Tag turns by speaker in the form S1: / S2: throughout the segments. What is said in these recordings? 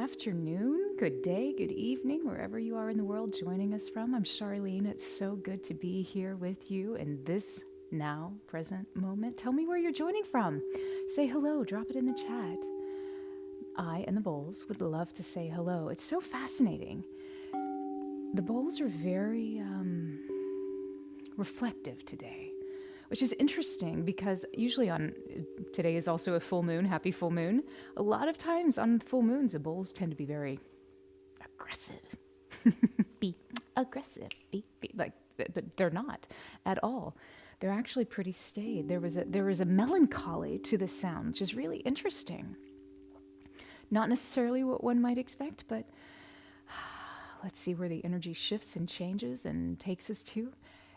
S1: afternoon, good day, good evening, wherever you are in the world joining us from. I'm Charlene. It's so good to be here with you in this now present moment. Tell me where you're joining from. Say hello, drop it in the chat. I and the bowls would love to say hello. It's so fascinating. The bowls are very reflective today, which is interesting because usually today is also a full moon, happy full moon. A lot of times on full moons, the bowls tend to be very aggressive. Be aggressive. Be like, but they're not at all. They're actually pretty staid. There was a melancholy to the sound, which is really interesting. Not necessarily what one might expect, but let's see where the energy shifts and changes and takes us to.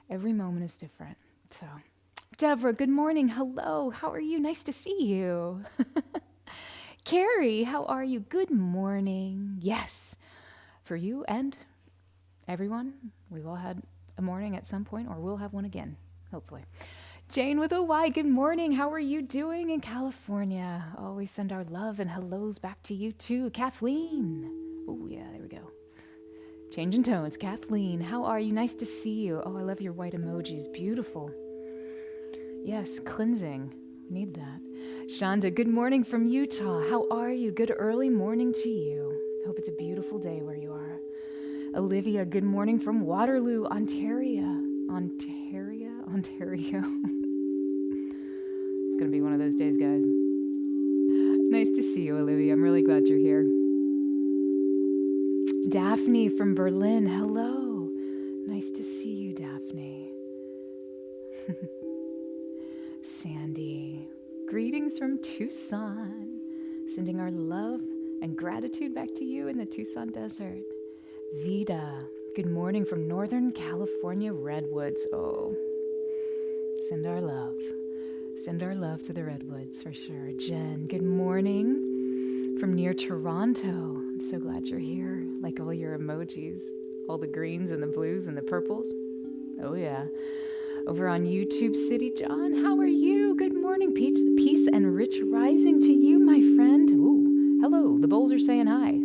S1: Every moment is different. So, Deborah, good morning. Hello. How are you? Nice to see you. Carrie, how are you? Good morning. Yes. For you and everyone, we've all had a morning at some point, or we'll have one again, hopefully. Jane with a Y, good morning. How are you doing in California? Oh, we send our love and hellos back to you too. Kathleen. Oh, yeah, there we go. Changing tones. Kathleen, how are you? Nice to see you. Oh, I love your white emojis. Beautiful. Yes, cleansing. Need that. Shonda, good morning from Utah. How are you? Good early morning to you. Hope it's a beautiful day where you are. Olivia, good morning from Waterloo, Ontario. Ontario? It's going to be one of those days, guys. Nice to see you, Olivia. I'm really glad you're here. Daphne from Berlin, hello. Nice to see you, Daphne. Sandy, greetings from Tucson. Sending our love and gratitude back to you in the Tucson desert. Vida, good morning from Northern California Redwoods. Oh, send our love. Send our love to the Redwoods for sure. Jen, good morning from near Toronto. I'm so glad you're here. Like all your emojis, all the greens and the blues and the purples. Oh yeah. Over on YouTube City, John, how are you? Good morning. Peace and rich rising to you, my friend. Ooh, hello. The bowls are saying hi.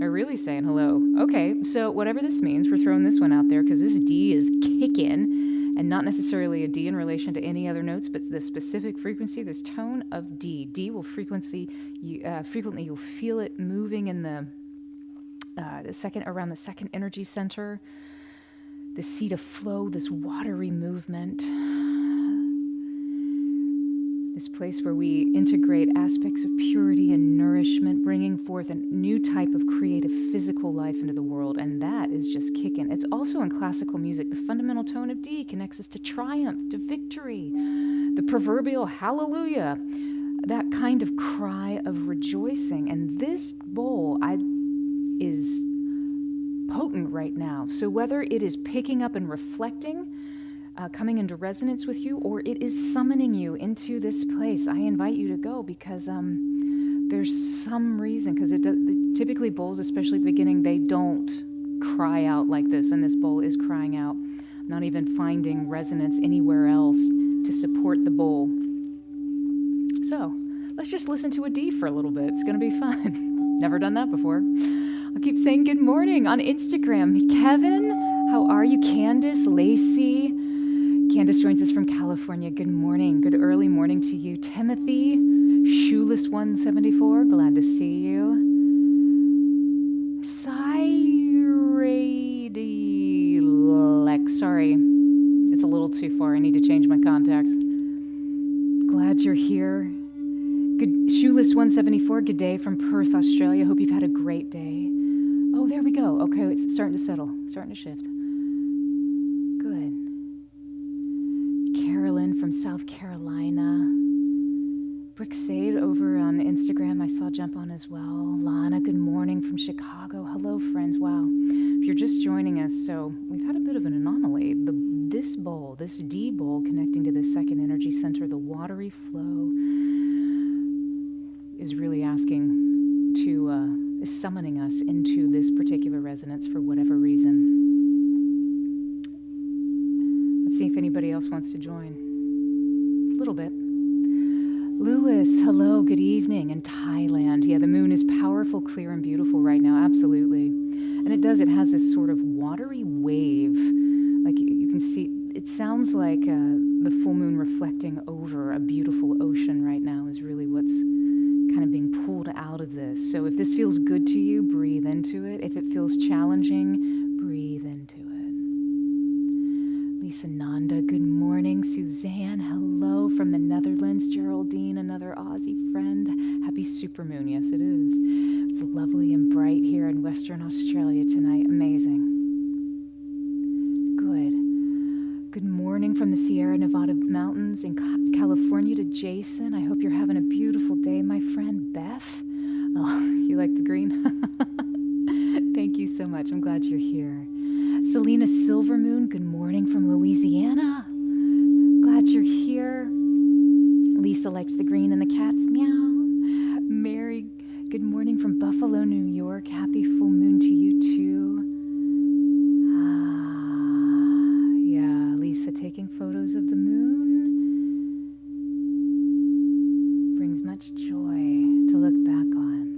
S1: Are really saying hello. Okay, so whatever this means, we're throwing this one out there because this D is kicking, and not necessarily a D in relation to any other notes, but the specific frequency, this tone of D. D will frequently you'll feel it moving in the around the second energy center, the seat of flow, this watery movement, this place where we integrate aspects of purity and nourishment, bringing forth a new type of creative physical life into the world, and that is just kicking. It's also in classical music. The fundamental tone of D connects us to triumph, to victory, the proverbial hallelujah, that kind of cry of rejoicing. And this bowl is potent right now. So whether it is picking up and reflecting, coming into resonance with you, or it is summoning you into this place, I invite you to go because there's some reason, because typically bowls, especially at the beginning, they don't cry out like this, and this bowl is crying out. I'm not even finding resonance anywhere else to support the bowl. So let's just listen to a D for a little bit. It's going to be fun. Never done that before. I'll keep saying good morning on Instagram. Kevin, how are you? Candace, Lacey. Candace joins us from California. Good morning. Good early morning to you. Timothy, Shoeless 174. Glad to see you. Cyradilex. Sorry, it's a little too far. I need to change my contacts. Glad you're here. Good, Shoeless 174. Good day from Perth, Australia. Hope you've had a great day. Oh, there we go. Okay, it's starting to settle, starting to shift. Good. Carolyn from South Carolina. Bricksade over on Instagram, I saw jump on as well. Lana, good morning from Chicago. Hello, friends. Wow. If you're just joining us, so we've had a bit of an anomaly. This bowl, this D bowl connecting to the second energy center, the watery flow, is really asking to, is summoning us into this particular resonance for whatever reason. Let's see if anybody else wants to join. A little bit. Lewis, hello, good evening in Thailand. Yeah, the moon is powerful, clear, and beautiful right now, absolutely. And it has this sort of watery wave. Like you can see, it sounds like the full moon reflecting over a beautiful ocean right now is really what's kind of being pulled out of this. So if this feels good to you, breathe into it. If it feels challenging, breathe into it. Lisa Nanda, good morning. Suzanne, hello from the Netherlands. Geraldine, another Aussie friend. Happy supermoon. Yes, it is. It's lovely and bright here in Western Australia tonight. Amazing. Good morning from the Sierra Nevada mountains in California to Jason. I hope you're having a beautiful day, my friend. Beth, oh, you like the green? Thank you so much. I'm glad you're here. Selena Silvermoon, good morning from Louisiana. Glad you're here. Lisa likes the green and the cats. Meow. Mary, good morning from Buffalo, New York. Happy full moon to you too. Lisa taking photos of the moon brings much joy to look back on.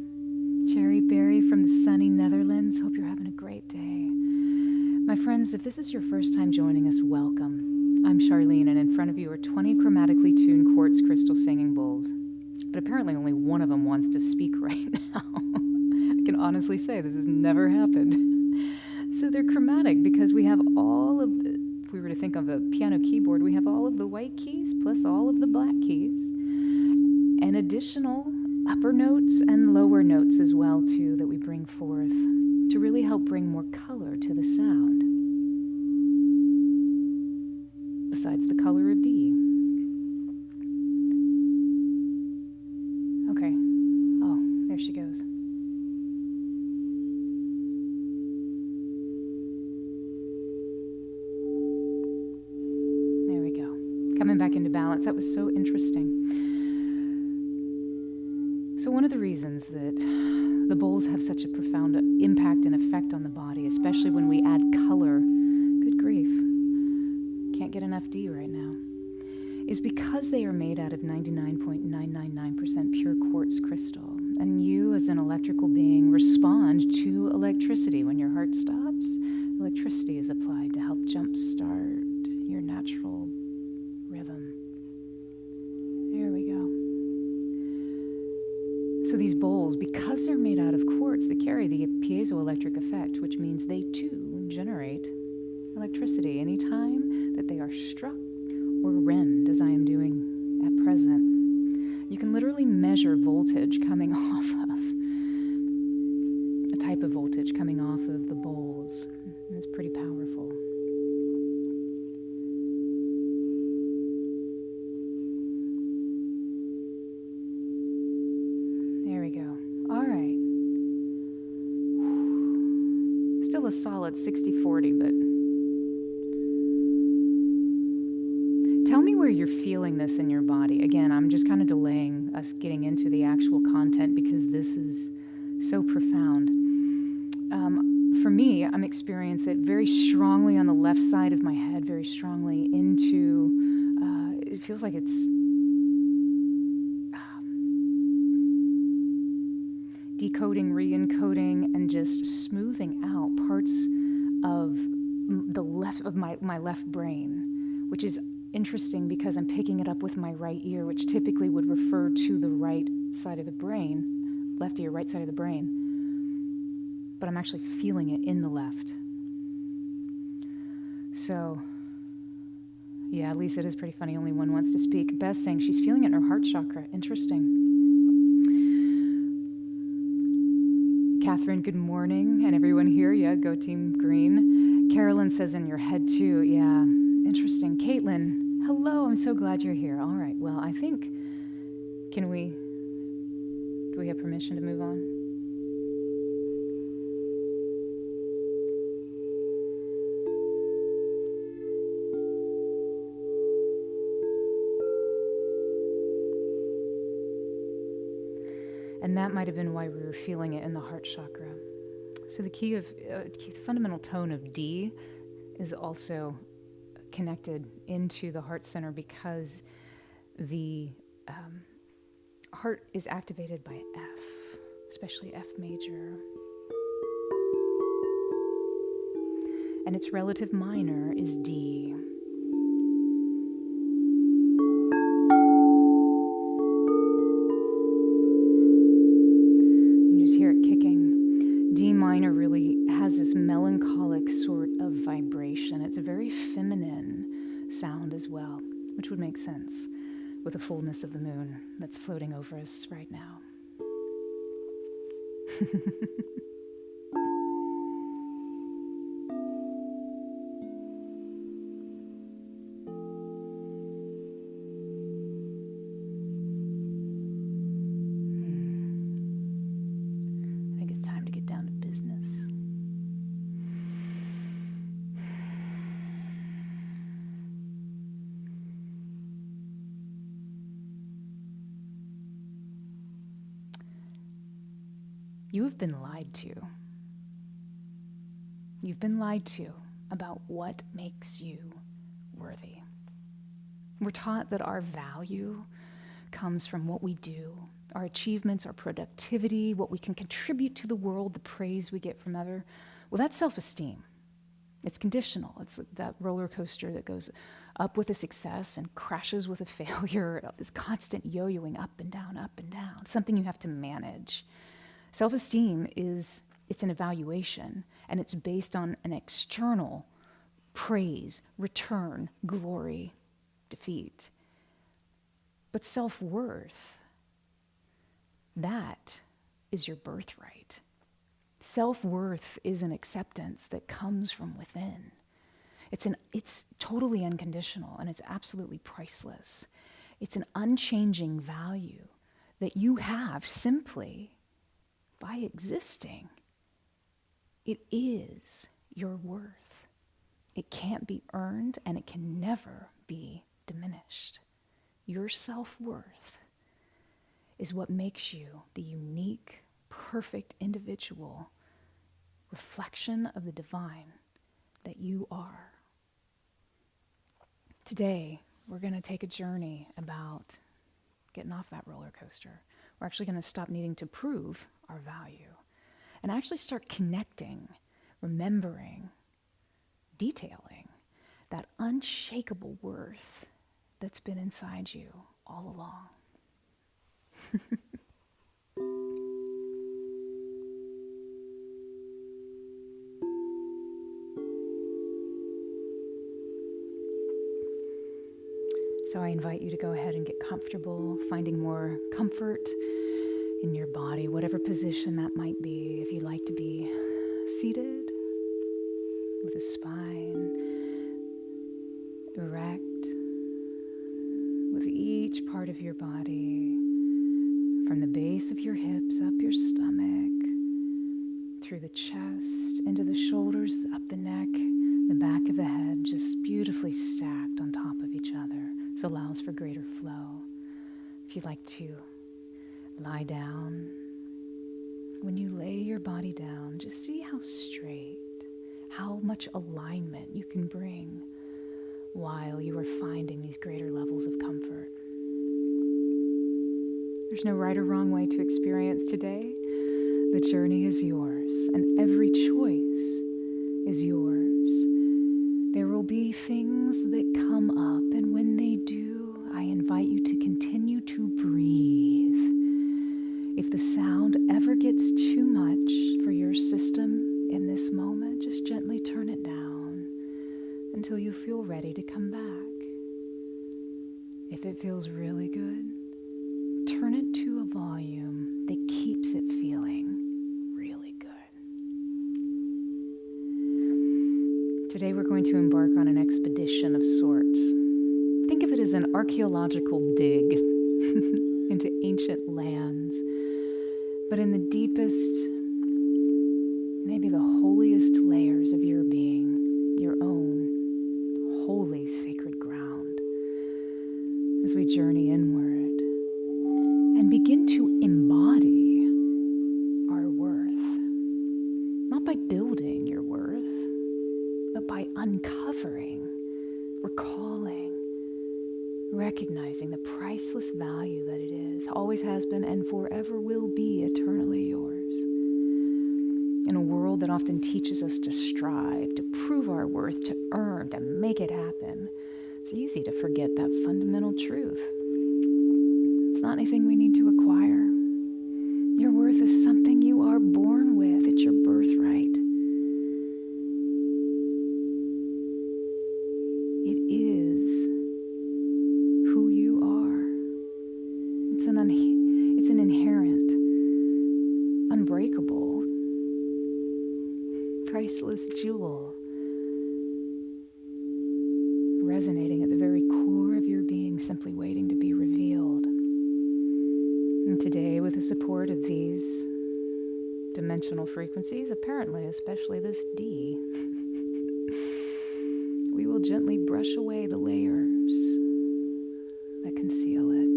S1: Cherry Berry from the sunny Netherlands. Hope you're having a great day. My friends, if this is your first time joining us, welcome. I'm Charlene, and in front of you are 20 chromatically tuned quartz crystal singing bowls. But apparently only one of them wants to speak right now. I can honestly say this has never happened. So they're chromatic because we have all of the, if we were to think of a piano keyboard, we have all of the white keys plus all of the black keys and additional upper notes and lower notes as well too that we bring forth to really help bring more color to the sound. Besides the color of D. Okay. Oh, there she goes. Coming back into balance. That was so interesting. So one of the reasons that the bowls have such a profound impact and effect on the body, especially when we add color, good grief, can't get enough D right now, is because they are made out of 99.999% pure quartz crystal. And you as an electrical being respond to electricity. When your heart stops, electricity is applied to help jumpstart your natural rhythm. There we go. So these bowls, because they're made out of quartz, they carry the piezoelectric effect, which means they too generate electricity anytime that they are struck or rimmed, as I am doing at present. You can literally measure voltage coming off of, a type of voltage coming off of the bowls. It's pretty powerful. There we go. All right. Still a solid 60-40, but tell me where you're feeling this in your body. Again, I'm just kind of delaying us getting into the actual content because this is so profound. For me, I'm experiencing it very strongly on the left side of my head, very strongly into, it feels like it's decoding, re-encoding, and just smoothing out parts of the left of my left brain, which is interesting because I'm picking it up with my right ear, which typically would refer to the right side of the brain, left ear, right side of the brain, but I'm actually feeling it in the left. So, yeah, at least it is pretty funny. Only one wants to speak. Beth saying she's feeling it in her heart chakra. Interesting. Catherine, good morning. And everyone here, yeah, go Team Green. Carolyn says in your head too. Yeah, interesting. Caitlin, hello. I'm so glad you're here. All right. Well, I think, do we have permission to move on? And that might have been why we were feeling it in the heart chakra. So the key of the fundamental tone of D is also connected into the heart center because the Heart is activated by F, especially F major. And its relative minor is D. You just hear it kicking. D minor really has this melancholic sort of vibration. It's a very feminine sound as well, which would make sense with the fullness of the moon that's floating over us right now. I think it's time to get down to business. You have been lied to. You've been lied to about what makes you worthy. We're taught that our value comes from what we do, our achievements, our productivity, what we can contribute to the world, the praise we get from others. Well, that's self-esteem. It's conditional. It's that roller coaster that goes up with a success and crashes with a failure. This constant yo-yoing up and down, something you have to manage. Self-esteem it's an evaluation, and it's based on an external praise, return, glory, defeat. But self-worth, that is your birthright. Self-worth is an acceptance that comes from within. It's totally unconditional, and it's absolutely priceless. It's an unchanging value that you have simply by existing. It is your worth. It can't be earned, and it can never be diminished. Your self-worth is what makes you the unique, perfect individual reflection of the divine that you are. Today, we're going to take a journey about getting off that roller coaster. We're actually going to stop needing to prove our value and actually start connecting, remembering, detailing that unshakable worth that's been inside you all along. So I invite you to go ahead and get comfortable, finding more comfort in your body, whatever position that might be. If you like to be seated with a spine erect, with each part of your body, from the base of your hips, up your stomach, through the chest, into the shoulders, up the neck, the back of the head, just beautifully stacked on top of each other. This allows for greater flow. If you'd like to lie down, when you lay your body down, just see how straight, how much alignment you can bring while you are finding these greater levels of comfort. There's no right or wrong way to experience today. The journey is yours, and every choice is yours. There will be things that come up, and when they do, I invite you to continue to breathe. If the sound ever gets too much for your system in this moment, just gently turn it down until you feel ready to come back. If it feels really good, turn it to a volume that keeps it feeling really good. Today we're going to embark on an expedition of sorts. Think of it as an archaeological dig into ancient lands, but in the deepest, maybe the holiest layers of your being, your own holy sacred ground, as we journey inward and begin to embody our worth, not by building your worth, but by uncovering, recalling, recognizing the priceless value that it is, always has been, and forever will be eternally yours. In a world that often teaches us to strive, to prove our worth, to earn, to make it happen, it's easy to forget that fundamental truth. It's not anything we need to acquire. Your worth is something you are born with. It's your birthright. It is who you are. It's an inherent, unbreakable, priceless jewel, resonating at the very core of your being, simply waiting to be revealed. And today, with the support of these dimensional frequencies, apparently, especially this D, we will gently brush away the layers that conceal it.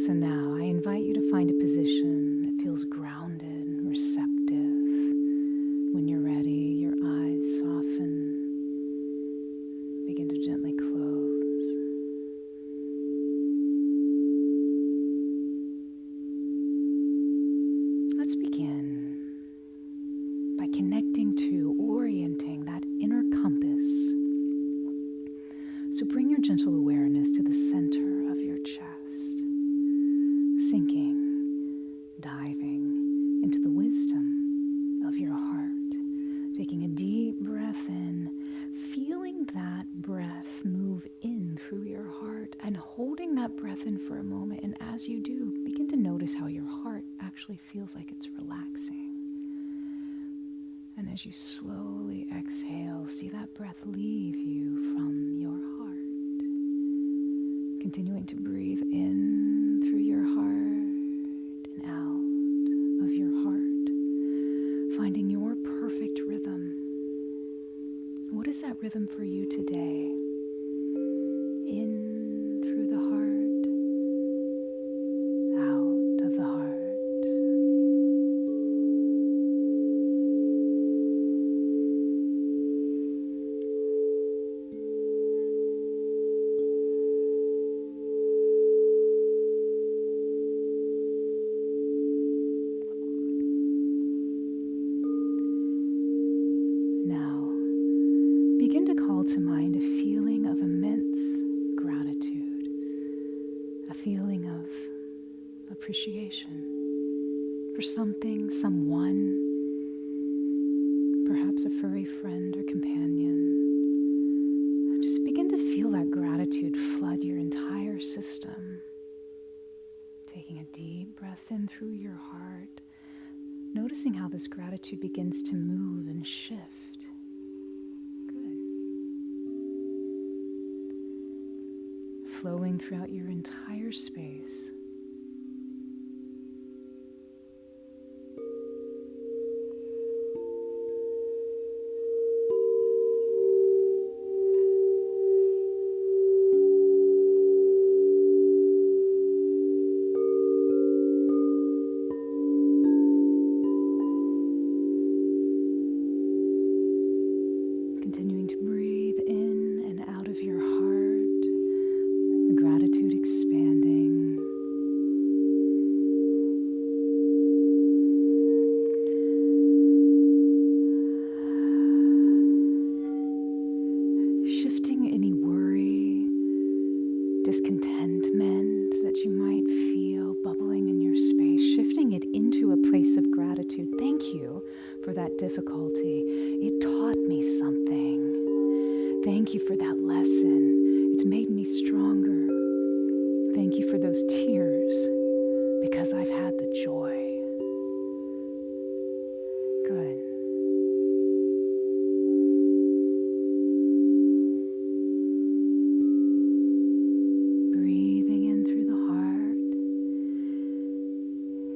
S1: So now I invite you to find a position that feels grounded and receptive. When you're ready, your eyes soften, begin to gently close. Let's begin by connecting to, orienting that inner compass. So bring your gentle awareness to the center of your chest, sinking, diving into the wisdom of your heart, taking a deep breath in, feeling that breath move in through your heart and holding that breath in for a moment. And as you do, begin to notice how your heart actually feels like it's relaxing. And as you slowly exhale, see that breath leave you from your heart. Continuing to breathe in through your heart and out of your heart, finding your perfect rhythm. What is that rhythm for you today? In through the heart, out of the heart. Begin to call to mind a feeling of immense gratitude, a feeling of appreciation for something, someone, perhaps a furry friend or companion. Just begin to feel that gratitude flood your entire system. Taking a deep breath in through your heart, noticing how this gratitude begins to move and shift. Flowing throughout your entire space. Continuing to breathe in and out of your heart. Gratitude expanding. Shifting any worry, discontentment that you might feel bubbling in your space, shifting it into a place of gratitude. Thank you for that difficulty. It taught me something. Thank you for that lesson. It's made me stronger. Thank you for those tears, because I've had the joy. Good. Breathing in through the heart,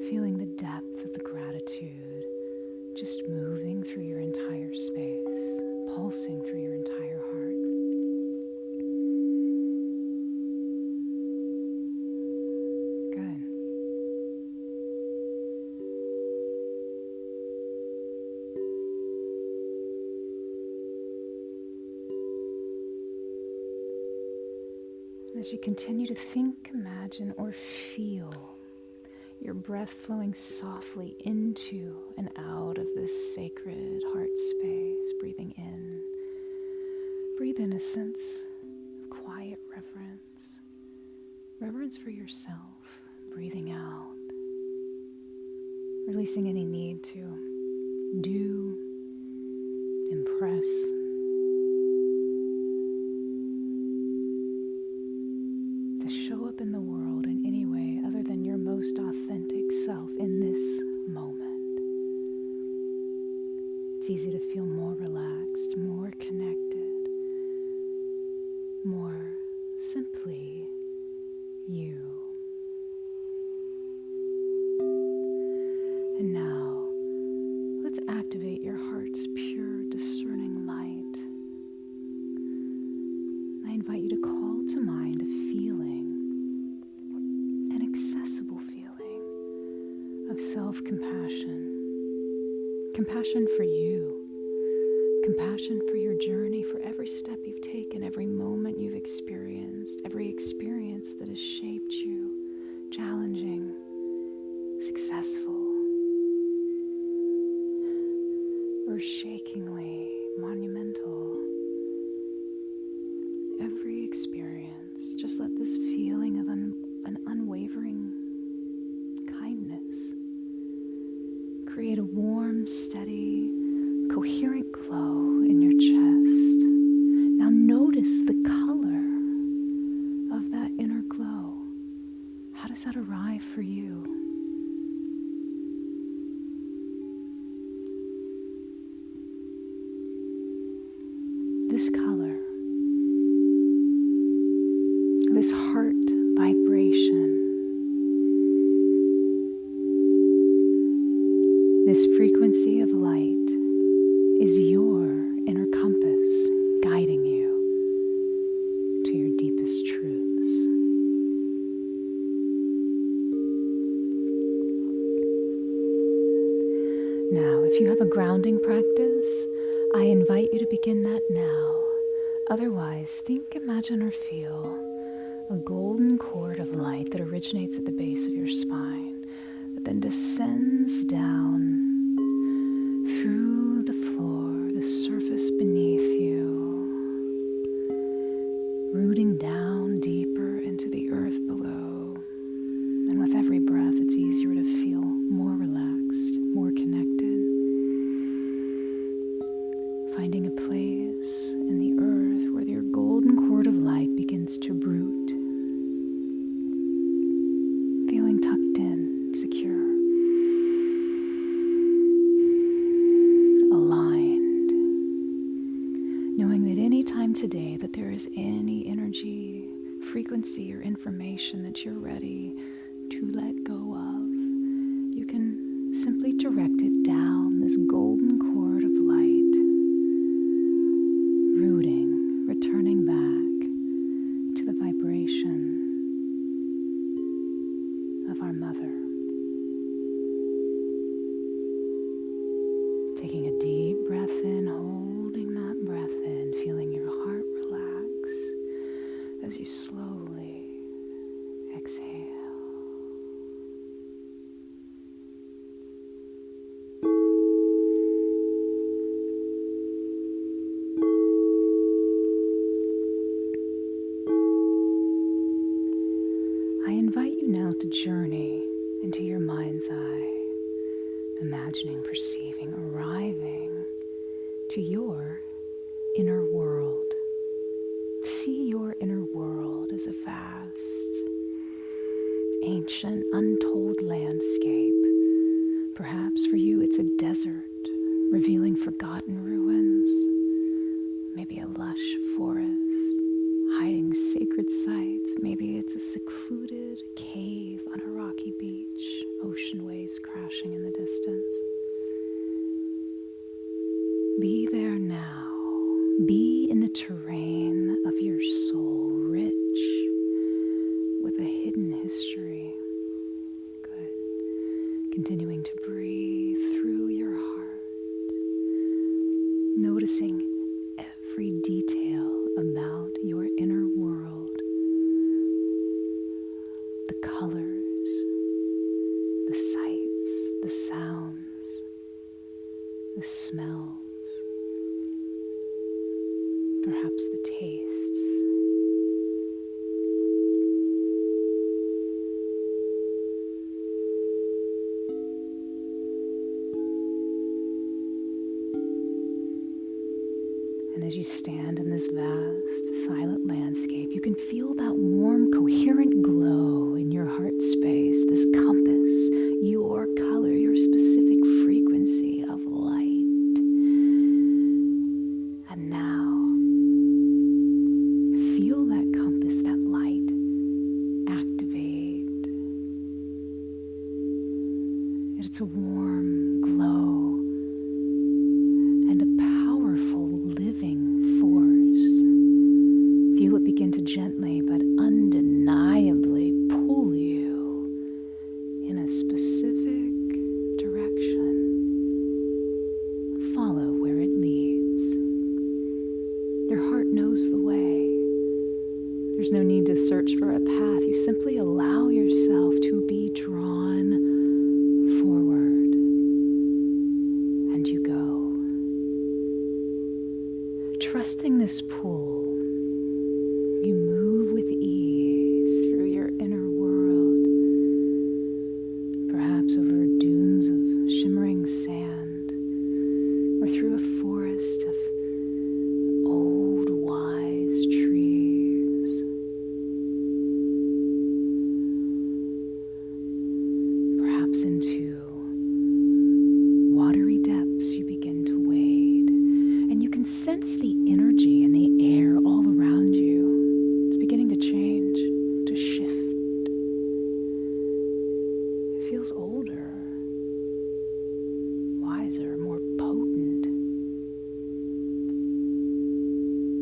S1: feeling the depth of the gratitude, just moving through your entire space, pulsing through your entire heart. as you continue to think, imagine, or feel your breath flowing softly into and out of this sacred heart space, breathing in. Breathe in a sense of quiet reverence. Reverence for yourself. Breathing out. Releasing any need to do, impress. To show up in the world in any way other than your most authentic self in this moment. It's easy to feel more relaxed, more connected, more simply you. And now, let's activate your heart's pure, discerning light. I invite you to call to mind a feeling, an accessible feeling of self-compassion. Compassion for you. Compassion for your journey, for every step you've taken, every moment you've experienced, every experience that has shaped you, challenging, successful, earth-shakingly monumental. Every experience, just let this feeling of an unwavering kindness create a warm, steady, coherent glow in your chest. Now notice the color of that inner glow. How does that arrive for you? This color, this heart vibration, this frequency of light is your inner compass guiding you to your deepest truths. Now, if you have a grounding practice, I invite you to begin that now. Otherwise, think, imagine, or feel a golden cord of light that originates at the base of your spine, that then descends down through the floor, the surface beneath you, rooting down deeper into the earth below. And with every breath, it's easier to feel more relaxed, more connected. Finding a place in the earth where your golden cord of light begins to root, feeling tucked in, secure, aligned, knowing that any time today that there is any energy, frequency, or information that you're ready to let go of, you can simply direct it down this golden cord of light, rooting, returning back to the vibration of our mother. Taking a deep breath in, holding that breath in, feeling your heart relax as you slowly exhale. I invite you now to journey into your mind's eye, imagining, perceiving, arriving to your inner world. See your inner world as a vast, ancient, untold landscape. Perhaps for you it's a desert, revealing forgotten ruins, maybe a lush forest, hiding sacred sites. Maybe it's a secluded cave on a rocky beach, ocean waves crashing in the distance. Be there now. Be in the terrain of your soul, rich with a hidden history. Good. Continuing to breathe through your heart, noticing every detail about your inner world, the sounds, the smells, perhaps the tastes. And as you stand in this vast, silent landscape, you can feel that warm, coherent glow in your heart space, this compass, your color, your specific frequency of light. And now, feel that compass, that light, activate. It's a warm glow and a powerful living force. Feel it begin to gently but undeniably pull you in a specific direction. Follow where it leads. Your heart knows the way. There's no need to search for a path. You simply allow yourself to be drawn forward, and you go. Trusting this pull, you move with ease through your inner world, perhaps over dunes of shimmering sand, or through a forest of old, wise trees. Perhaps into watery depths you begin to wade, and you can sense the energy in the air all around you. It's beginning to change, to shift. It feels older, wiser, more potent,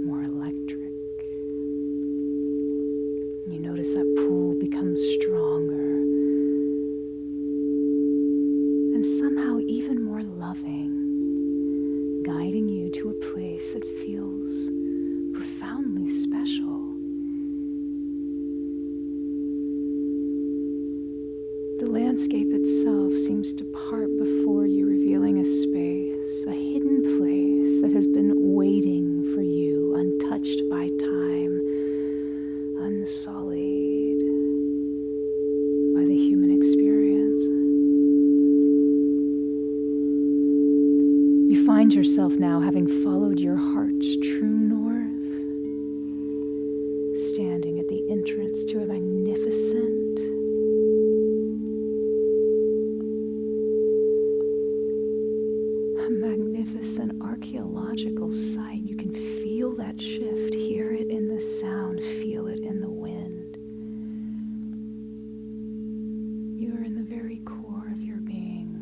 S1: more electric. You notice that pull becomes stronger and somehow even more loving, guiding you to a place that feels profoundly special. The landscape itself seems to part before you, revealing a space, a hidden place that has been waiting for you, untouched by time, unsullied by the human experience. You find yourself now having followed your heart's true north, standing at the entrance to a magnificent archaeological site. You can feel that shift, hear it in the sound, feel it in the wind. You are in the very core of your being.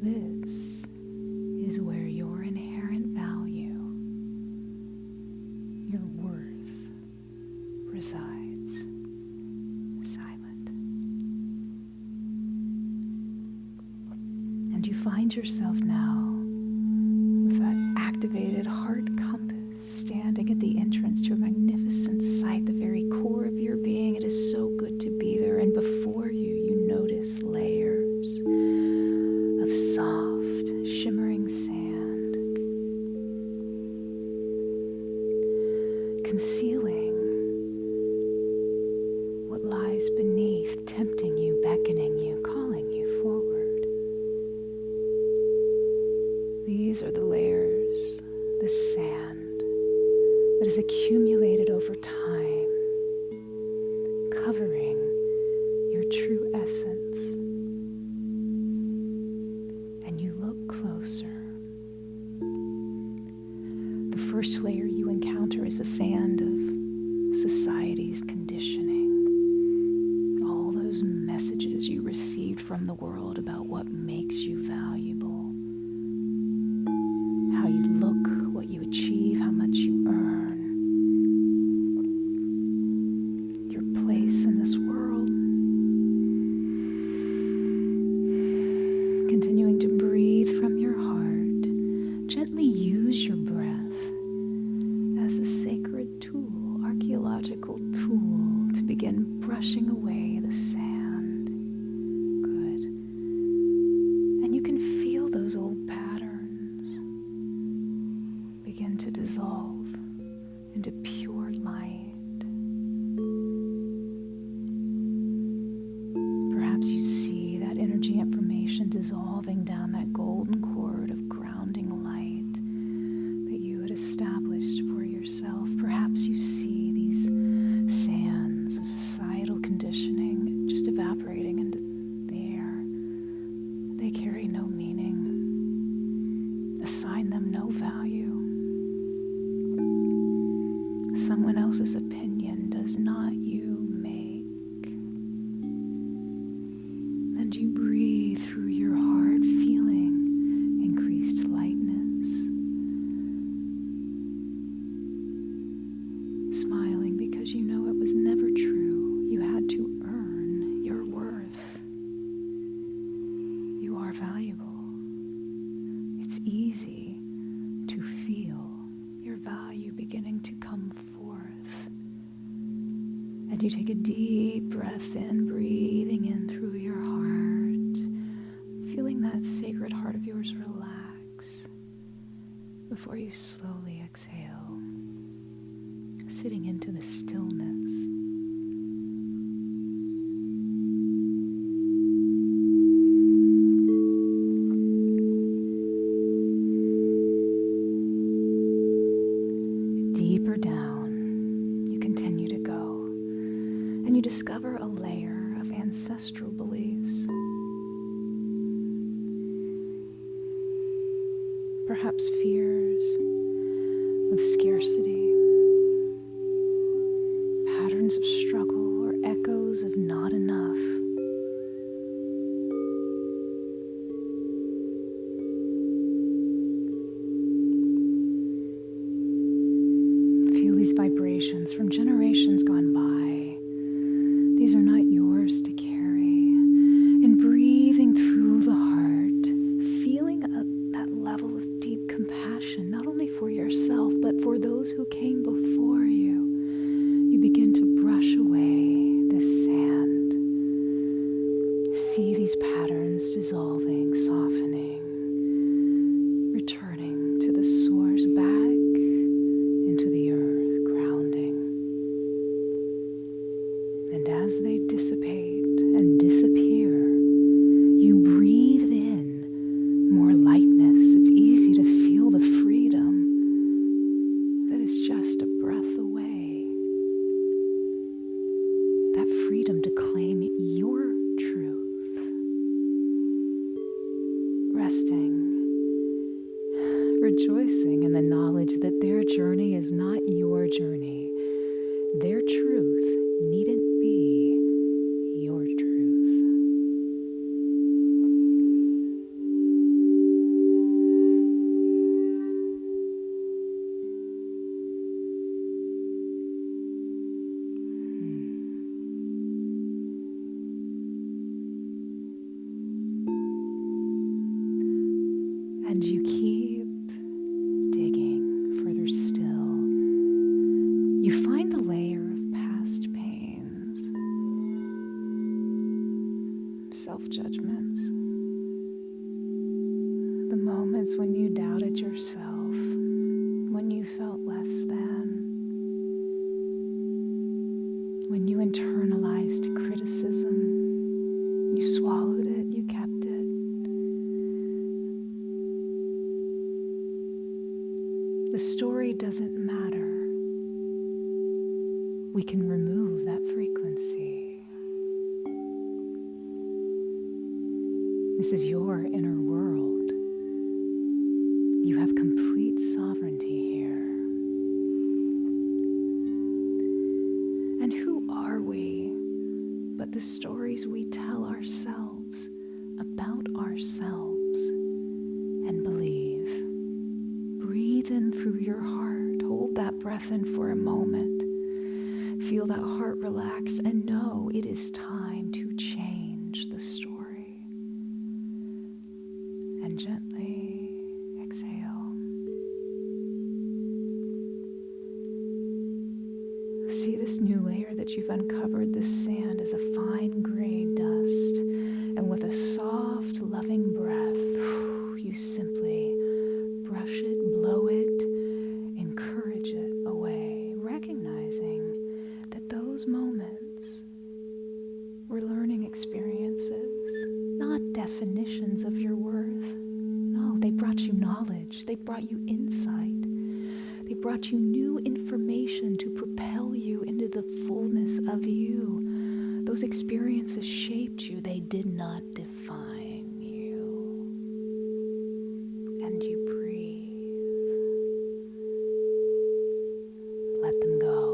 S1: This is where your inherent value, your worth, resides, silent. And you find yourself now with that activated heart compass standing at the entrance to a magnificent site, the very core of your being. It is so good to be there. And before you, you notice layers of soft, shimmering sand, concealing what lies beneath, tempting you, beckoning you, calling you forward. These are the layers, the sand that has accumulated over time, covering your true essence. And you look closer. The first layer you encounter is the sand of society's conditioning. All those messages you received from the world about what makes you valuable. How you look, what you achieve, how much you earn, your place in this world. Continuing to breathe from your heart, gently use your breath as a sacred tool, archaeological tool, to begin brushing away the sand. Good. into pure light. Perhaps you see that energy information dissolving down that golden cord of grounding light that you had established for yourself. Perhaps you see these sands of societal conditioning just evaporating into the air. They carry no meaning. Assign them no value. Someone else's opinion does not you make. And you breathe through your heart, feeling increased lightness, smiling because you know it was never true. You had to earn your worth. You are valuable. It's easy to feel your value beginning to come forth. And you take a deep breath in, breathing in through your heart, feeling that sacred heart of yours relax before you slowly exhale, sitting into the stillness. Deeper down, you continue to go, and you discover a layer of ancestral beliefs. Perhaps fears of scarcity, patterns of struggle, or echoes of not enough. Feel these vibrations from generations gone by. These are not yours to carry. And breathing through the heart, feeling that level of deep compassion, not only for yourself, but for those who came before you. You begin to brush away this sand. See these patterns dissolving, softening, returning to the source, back into the earth, grounding. And as they dissipate and disappear, you breathe in more lightness. It's easy to feel the freedom that is just a breath away. That freedom to claim your truth. Resting, rejoicing in the knowledge that their journey is not your journey. Their truth needn't be your truth. And you keep digging further still. You find the layer of past pains, self-judgments, the moments when you doubted yourself, when you felt less than, when you internalized criticism, you swallowed it, you kept it. The story doesn't matter. We can remove that frequency. This is your inner world. You have complete sovereignty here. And who are we but the stories we tell ourselves about ourselves and believe? Breathe in through your heart. Hold that breath in for a moment. Feel that heart relax and know it is time to change the story. And gently exhale. See this new layer that you've uncovered. This sand is a fine gray dust. And with a soft, loving breath, you simply brush it, blow it, encourage it away. definitions of your worth. No, they brought you knowledge. They brought you insight. They brought you new information to propel you into the fullness of you. Those experiences shaped you. They did not define you. And you breathe. Let them go.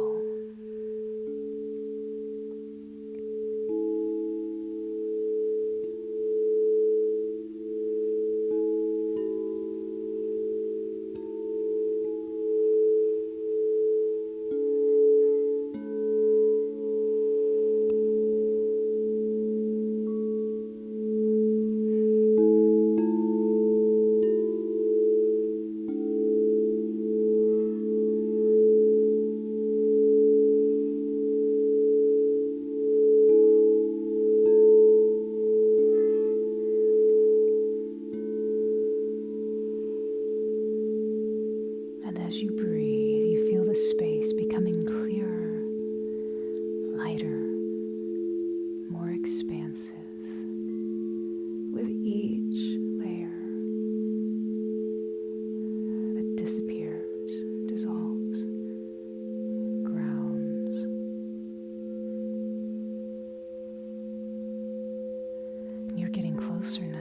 S1: As you breathe, you feel the space becoming clearer, lighter, more expansive with each layer that disappears, dissolves, grounds. And you're getting closer now.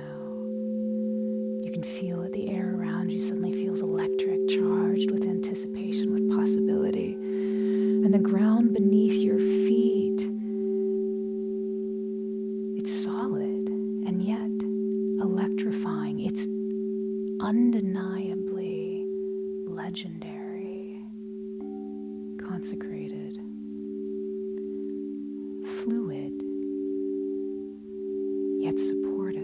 S1: You can feel it. The air around you suddenly feels electric, charged with anticipation, with possibility. And the ground beneath your feet, it's solid and yet electrifying. It's undeniably legendary, consecrated, fluid, yet supportive.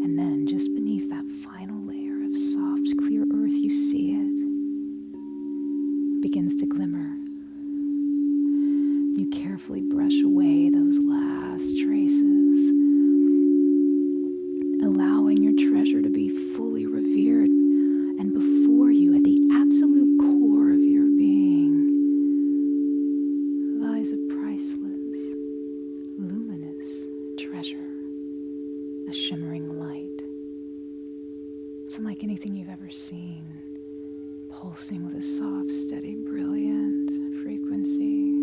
S1: And then just beneath that final layer of soft, clear earth, you see it. It begins to glimmer. You carefully brush away those last traces, allowing your treasure to be fully revered. And before you, at the absolute core of your being, lies a priceless, luminous treasure, a shimmering light. It's unlike anything you've ever seen, pulsing with a soft, steady, brilliant frequency.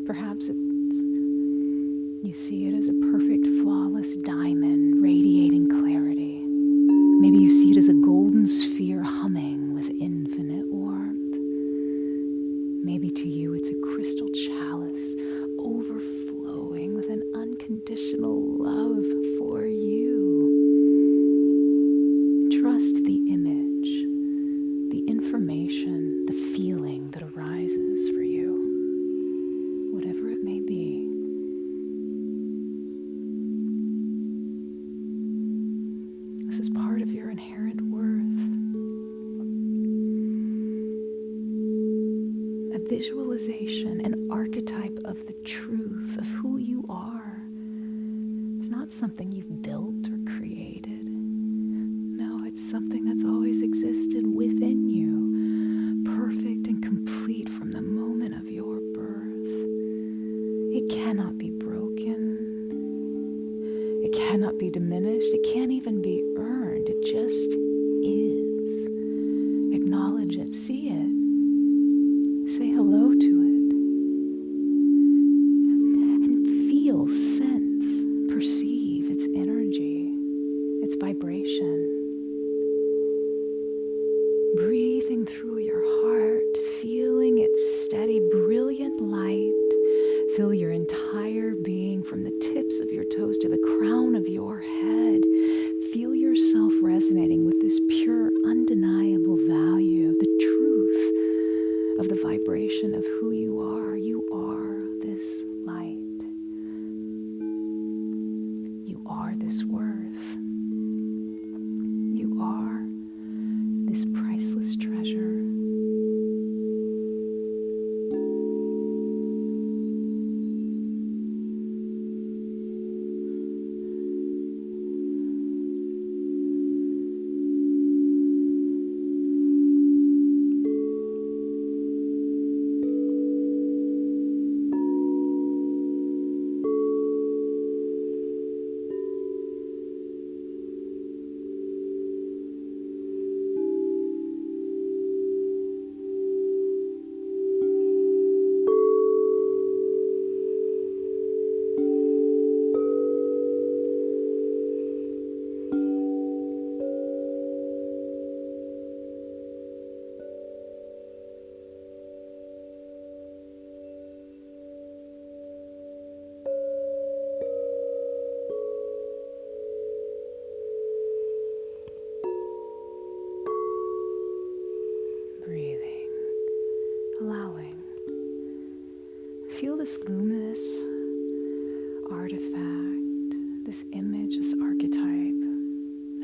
S1: Perhaps you see it as a perfect, flawless diamond radiating clarity. Maybe you see it as a golden sphere humming with infinite warmth. Maybe to you it's a crystal chalice overflowing with an unconditional love for you. Trust the image, the information, the feeling that arises for you, whatever it may be. This is part of your inherent worth. A visualization, an archetype of the truth of who you are. It's not something you've built or created. No, it's something that's always existed within you, perfect and complete from the moment of your birth. It cannot be broken. It cannot be diminished. It can't even be earned. It just is. Acknowledge it. See it. Say hello to it. And feel, sense, perceive its energy, its vibration. Breathing through your heart, feeling its steady, brilliant light fill your entire being from the tips of your toes to the crown of your head. Feel yourself resonating with this pure, undeniable value, the truth of the vibration of who you are. You are this light. You are this worth. You are this priceless treasure. this luminous artifact, this image, this archetype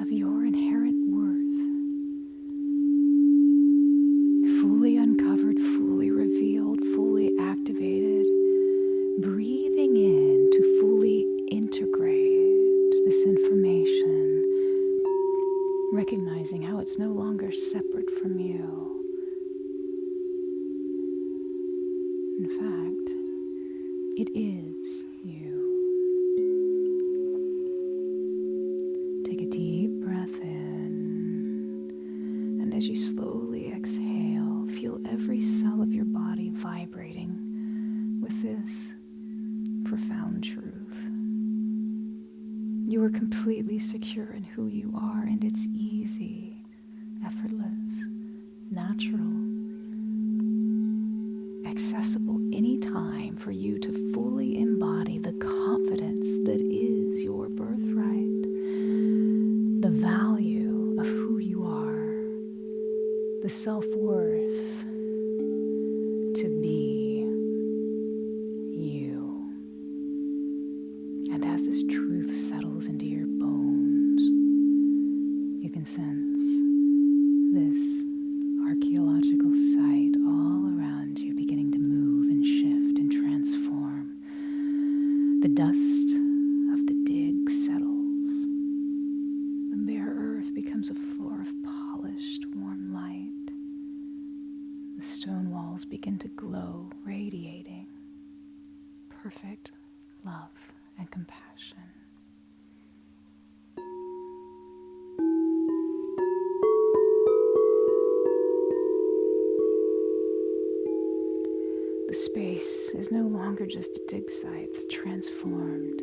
S1: of your inherent worth, fully uncovered, fully revealed, fully activated, breathing in to fully integrate this information, recognizing how it's no longer separate from you. In fact, it is you. Take a deep breath in, and as you slowly exhale, feel every cell of your body vibrating with this profound truth. You are completely secure in who you are, and it's easy, effortless, natural, accessible anytime for you to fully embody the confidence that is your birthright, the value of who you are, the self-worth to be you. And as this truth settles into your bones, you can sense this archaeological site all around you beginning to move and shift and transform. The dust of the dig settles. The bare earth becomes a floor of polished, warm light. The stone walls begin to glow, radiating perfect love and compassion. The space is no longer just a dig site, it's transformed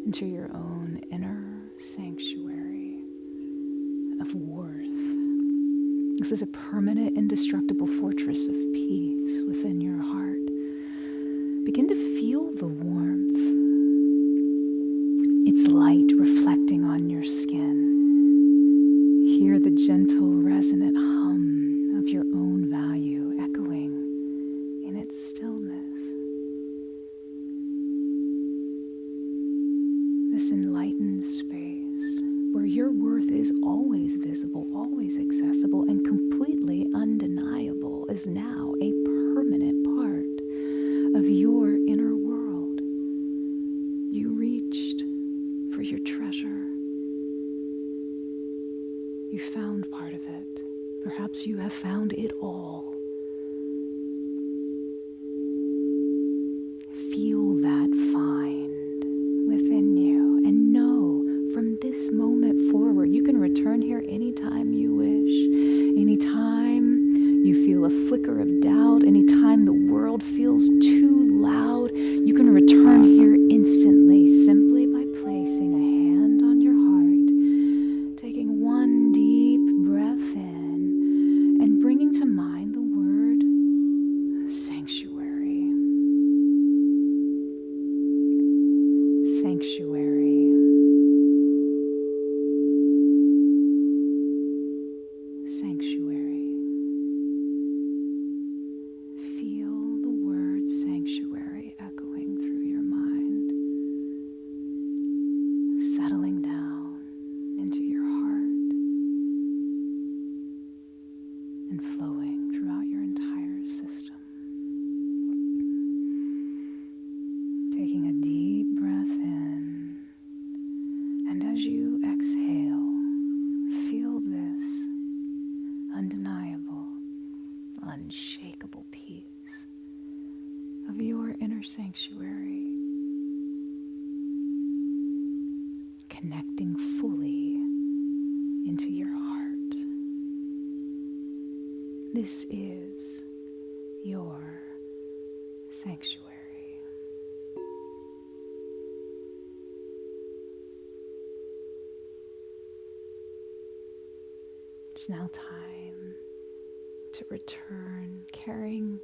S1: into your own inner sanctuary of worth. This is a permanent, indestructible fortress of peace within your heart. Begin to feel the warmth, its light reflecting on your skin. Hear the gentle, resonant hum of your own value echoing in its stillness. This enlightened space where your worth is always visible, always accessible, and completely undeniable is now a permanent part of your inner world. You reached for your treasure. You found part of it. Perhaps you have found it all. Feel that find within you and know from this moment forward, you can return here anytime you wish. Anytime you feel a flicker of doubt, anytime the world feels too loud, you can return here instantly simply by placing a hand on your heart, taking one deep breath in, and bringing to mind the word sanctuary. Sanctuary. Sanctuary. Feel the word sanctuary echoing through your mind, settling down into your heart and flowing throughout your entire system. Taking a deep breath in, and as you exhale, feel this undeniable, unshakable peace of your inner sanctuary, connecting fully into your heart. This is your sanctuary. It's now time to return, carrying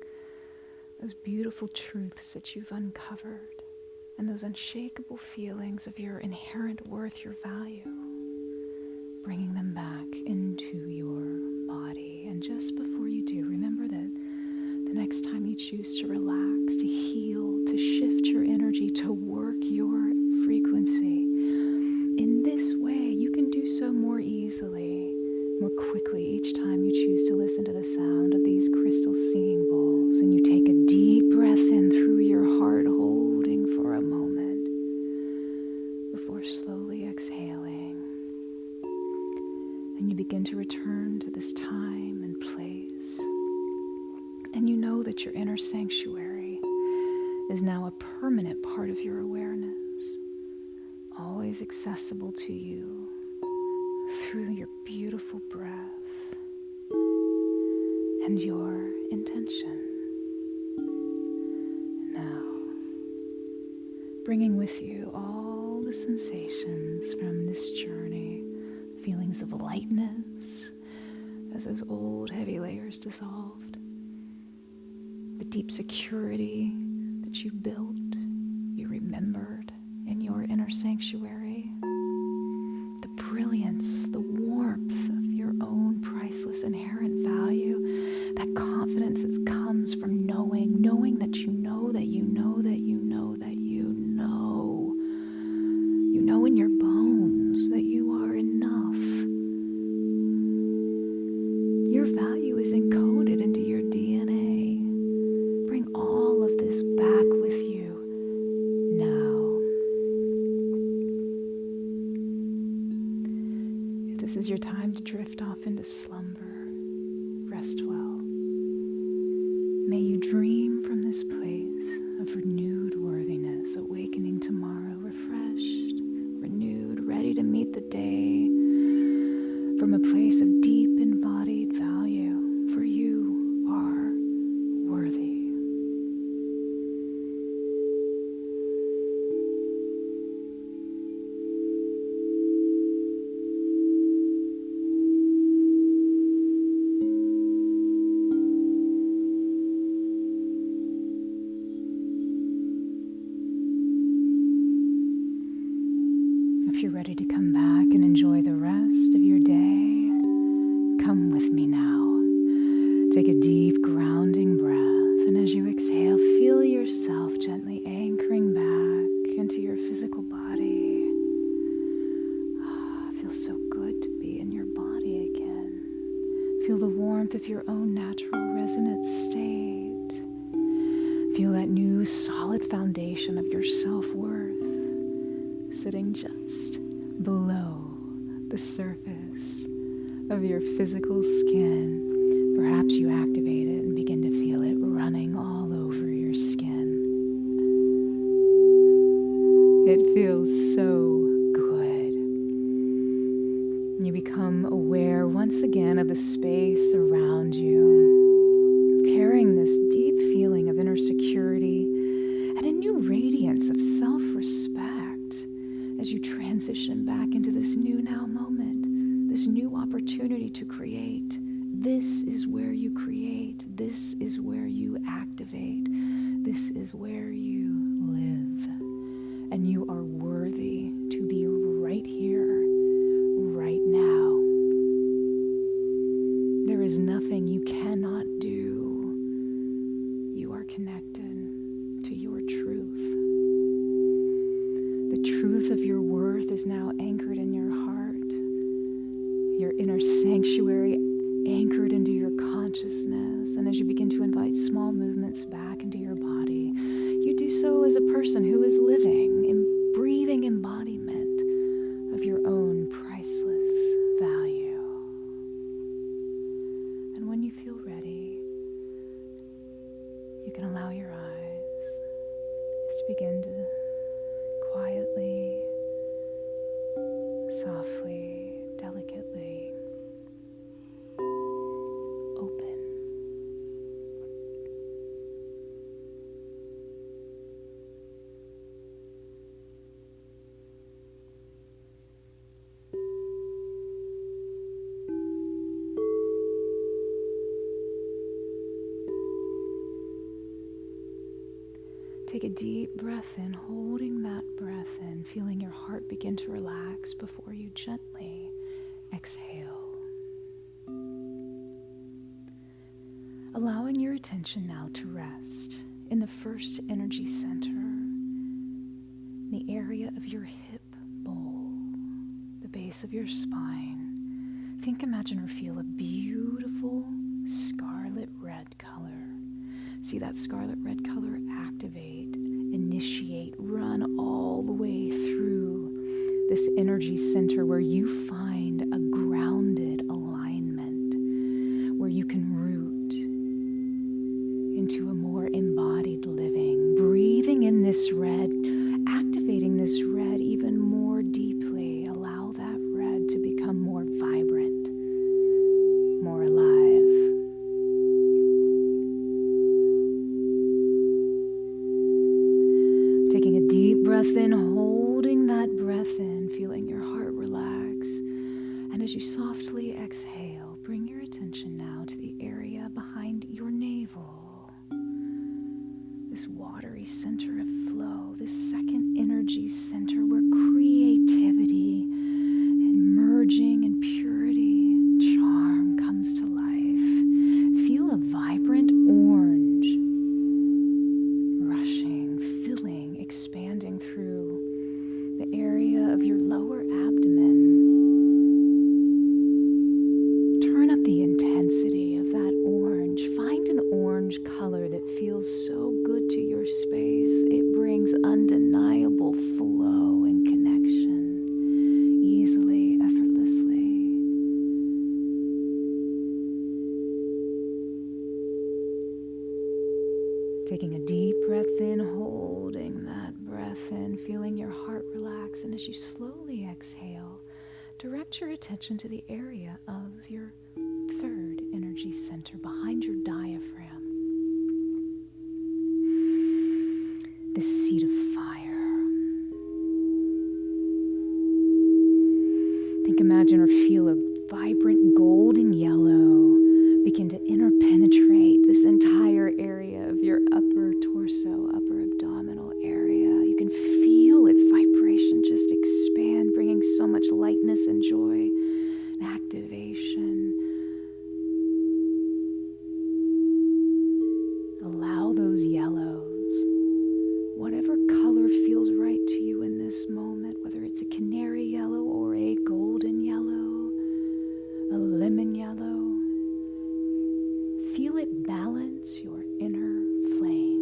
S1: those beautiful truths that you've uncovered and those unshakable feelings of your inherent worth, your value, bringing them back into your body. And just before you do, remember that The next time you choose to relax, to heal, to shift your energy, to work your frequency, in this way you can do so more easily, more quickly each time you choose to listen to the sound of these crystal singing bowls. And you take a deep breath in through your heart, holding for a moment before slowly exhaling. And you begin to return to this time and place. And you know that your inner sanctuary is now a permanent part of your awareness, always accessible to you through your beautiful breath and your intention. Now, bringing with you all the sensations from this journey, feelings of lightness as those old heavy layers dissolved, the deep security that you built, you remembered in your inner sanctuary, the brilliance, the warmth of your own priceless inherent value, that confidence that comes from knowing that you know that you know that you know that you know. You know in your bones that you are enough. Your value is encoded into your DNA. Bring all of this back with you now. If this is your time to drift off into slumber, rest well. May you dream from this place of renewed worthiness, awakening tomorrow refreshed, renewed, ready to meet the day from a place of deep embodied value, for you are worthy. If you're ready to come back and enjoy the rest of your day, come with me now. Take a deep grounding breath, and as you exhale, feel yourself gently anchoring back into your physical body. It feels so good to be in your body again. Feel the warmth of your own natural resonant state. Feel that new solid foundation of your self-worth sitting just below the surface of your physical skin. Perhaps you activate it and begin to feel it running all over your skin. It feels so good. You become aware once again of the space around you, carrying this deep feeling of inner security and a new radiance of self-respect as you transition back into this new now moment, this new opportunity to create. This is where you create. This is where you activate. This is where you live. And you are worthy to be right here, right now. There is nothing you cannot do. You are connected to your truth. The truth of your worth is now anchored in your heart, your inner sanctuary anchored into your consciousness. And as you begin to invite small movements back into your body, you do so as a person who is living in breathing embodiment of your own priceless value. And when you feel ready, you can allow your eyes just to begin to quietly, softly, delicately open. Take a deep breath in, holding that breath in, feeling your heart begin to relax before you gently exhale. Allowing your attention now to rest in the first energy center, the area of your hip bowl, the base of your spine. Think, imagine, or feel a beautiful scarlet red color. See that scarlet red color activate, initiate, run all the way through this energy center where you find a grounded alignment, where you can root into a more embodied living, breathing in this red, activating this red even more deeply. Allow that red to become more vibrant, more alive. Taking a deep breath in, holding that breath in, feeling your heart relax. And as you softly exhale, bring your attention now to the area behind your navel. This watery center of flow, this second energy center where creativity and merging and purity and charm comes to life. Feel a vibrant orange rushing, filling, expanding through the area of your lower abdomen. Turn up the intensity of that orange. Find an orange color that feels so good to your space. It brings undeniable flow and connection, easily, effortlessly. Taking a deep breath in, holding that breath in, feeling your heart relax. And as you slowly exhale, direct your attention to the area of your third energy center behind your diaphragm. This seat of fire. Think, imagine, or feel a vibrant golden yellow begin to interpenetrate this entire area of your upper torso, upper abdominal area. You can feel its vibration just expand, bringing so much lightness and joy and activation. Allow those yellows, whatever color feels right to you in this moment, whether it's a canary yellow or a golden yellow, a lemon yellow, feel it balance your inner flame.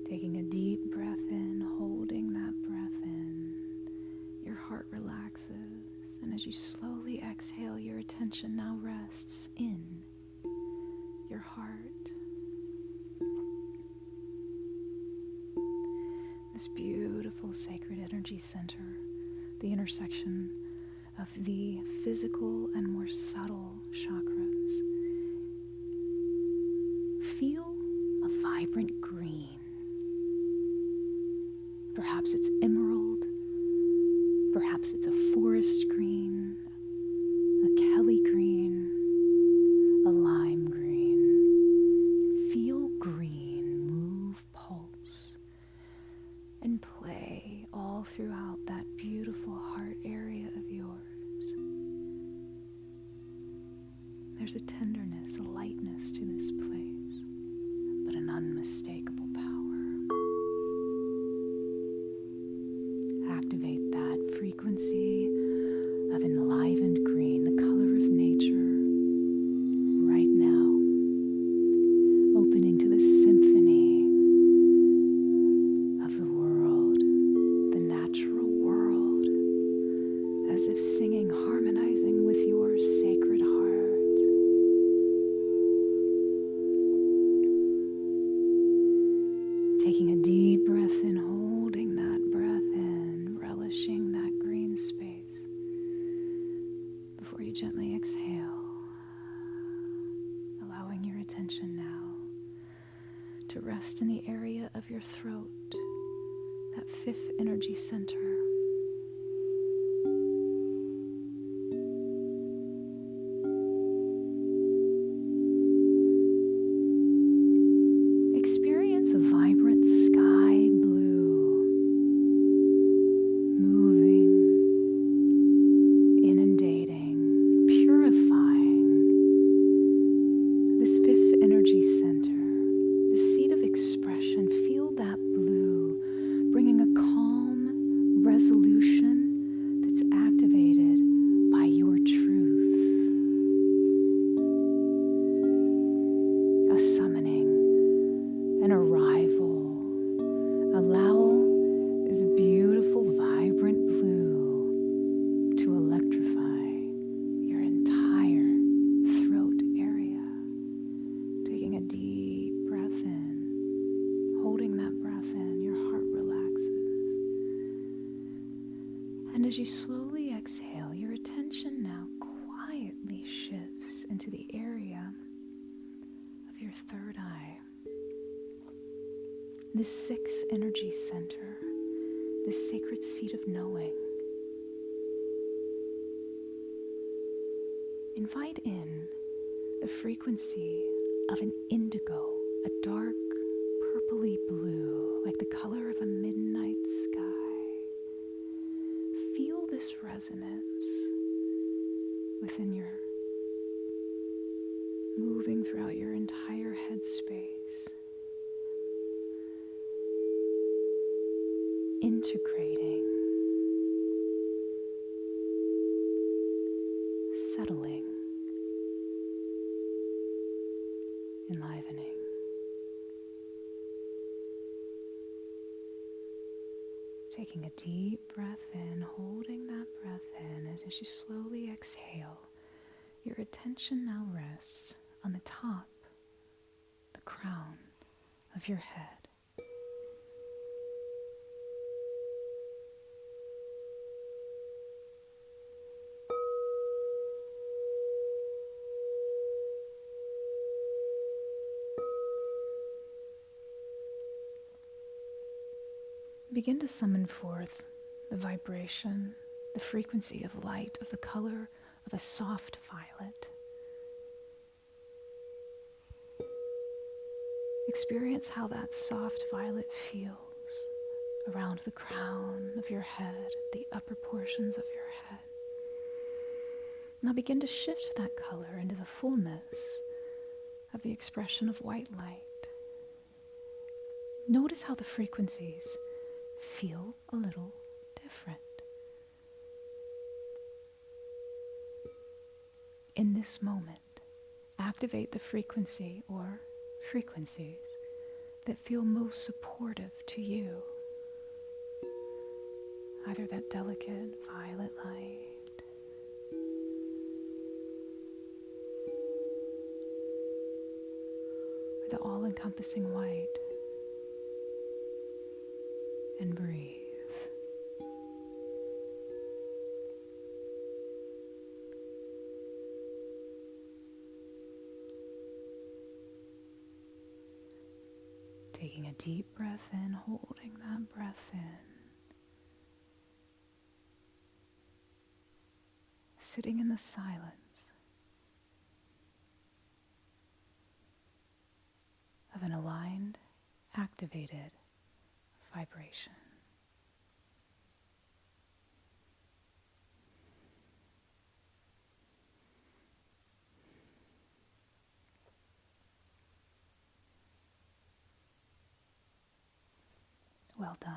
S1: Taking a deep breath in, holding that breath in, your heart relaxes. And as you slowly exhale, your attention now rests in your heart. This beautiful sacred energy center, the intersection of the physical and more subtle chakras. Feel a vibrant green. Perhaps it's emerald, perhaps it's a forest green, a Kelly green, a lime green. Feel green move, pulse, and play all throughout that beautiful heart area of yours. There's a tenderness, a lightness to this place, but an unmistakable power. Activate that frequency of enlivened green, the color of nature, right now, opening to the symphony of the world, the natural world, as if singing, harmonizing with your sacred heart. Taking a deep breath in, holding that breath in, relishing that green space before you gently exhale, allowing your attention now to rest in the area of your throat, that fifth energy center. Experience a vibrant sky blue, moving, inundating, purifying as you slowly exhale, your attention now quietly shifts into the area of your third eye. This sixth energy center, this sacred seat of knowing. Invite in the frequency of an indigo, a dark purpley blue, like the color of a midnight sky. Feel this resonance within your, moving throughout your entire headspace, integrating, settling, enlivening. Taking a deep breath in, holding that breath in, and as you slowly exhale, your attention now rests on the top, the crown of your head. Begin to summon forth the vibration, the frequency of light of the color of a soft violet. Experience how that soft violet feels around the crown of your head, the upper portions of your head. Now begin to shift that color into the fullness of the expression of white light. Notice how the frequencies feel a little different. In this moment, activate the frequency or frequencies that feel most supportive to you. Either that delicate violet light, or the all-encompassing white. And breathe. Taking a deep breath in, holding that breath in. Sitting in the silence of an aligned, activated vibration. Well done.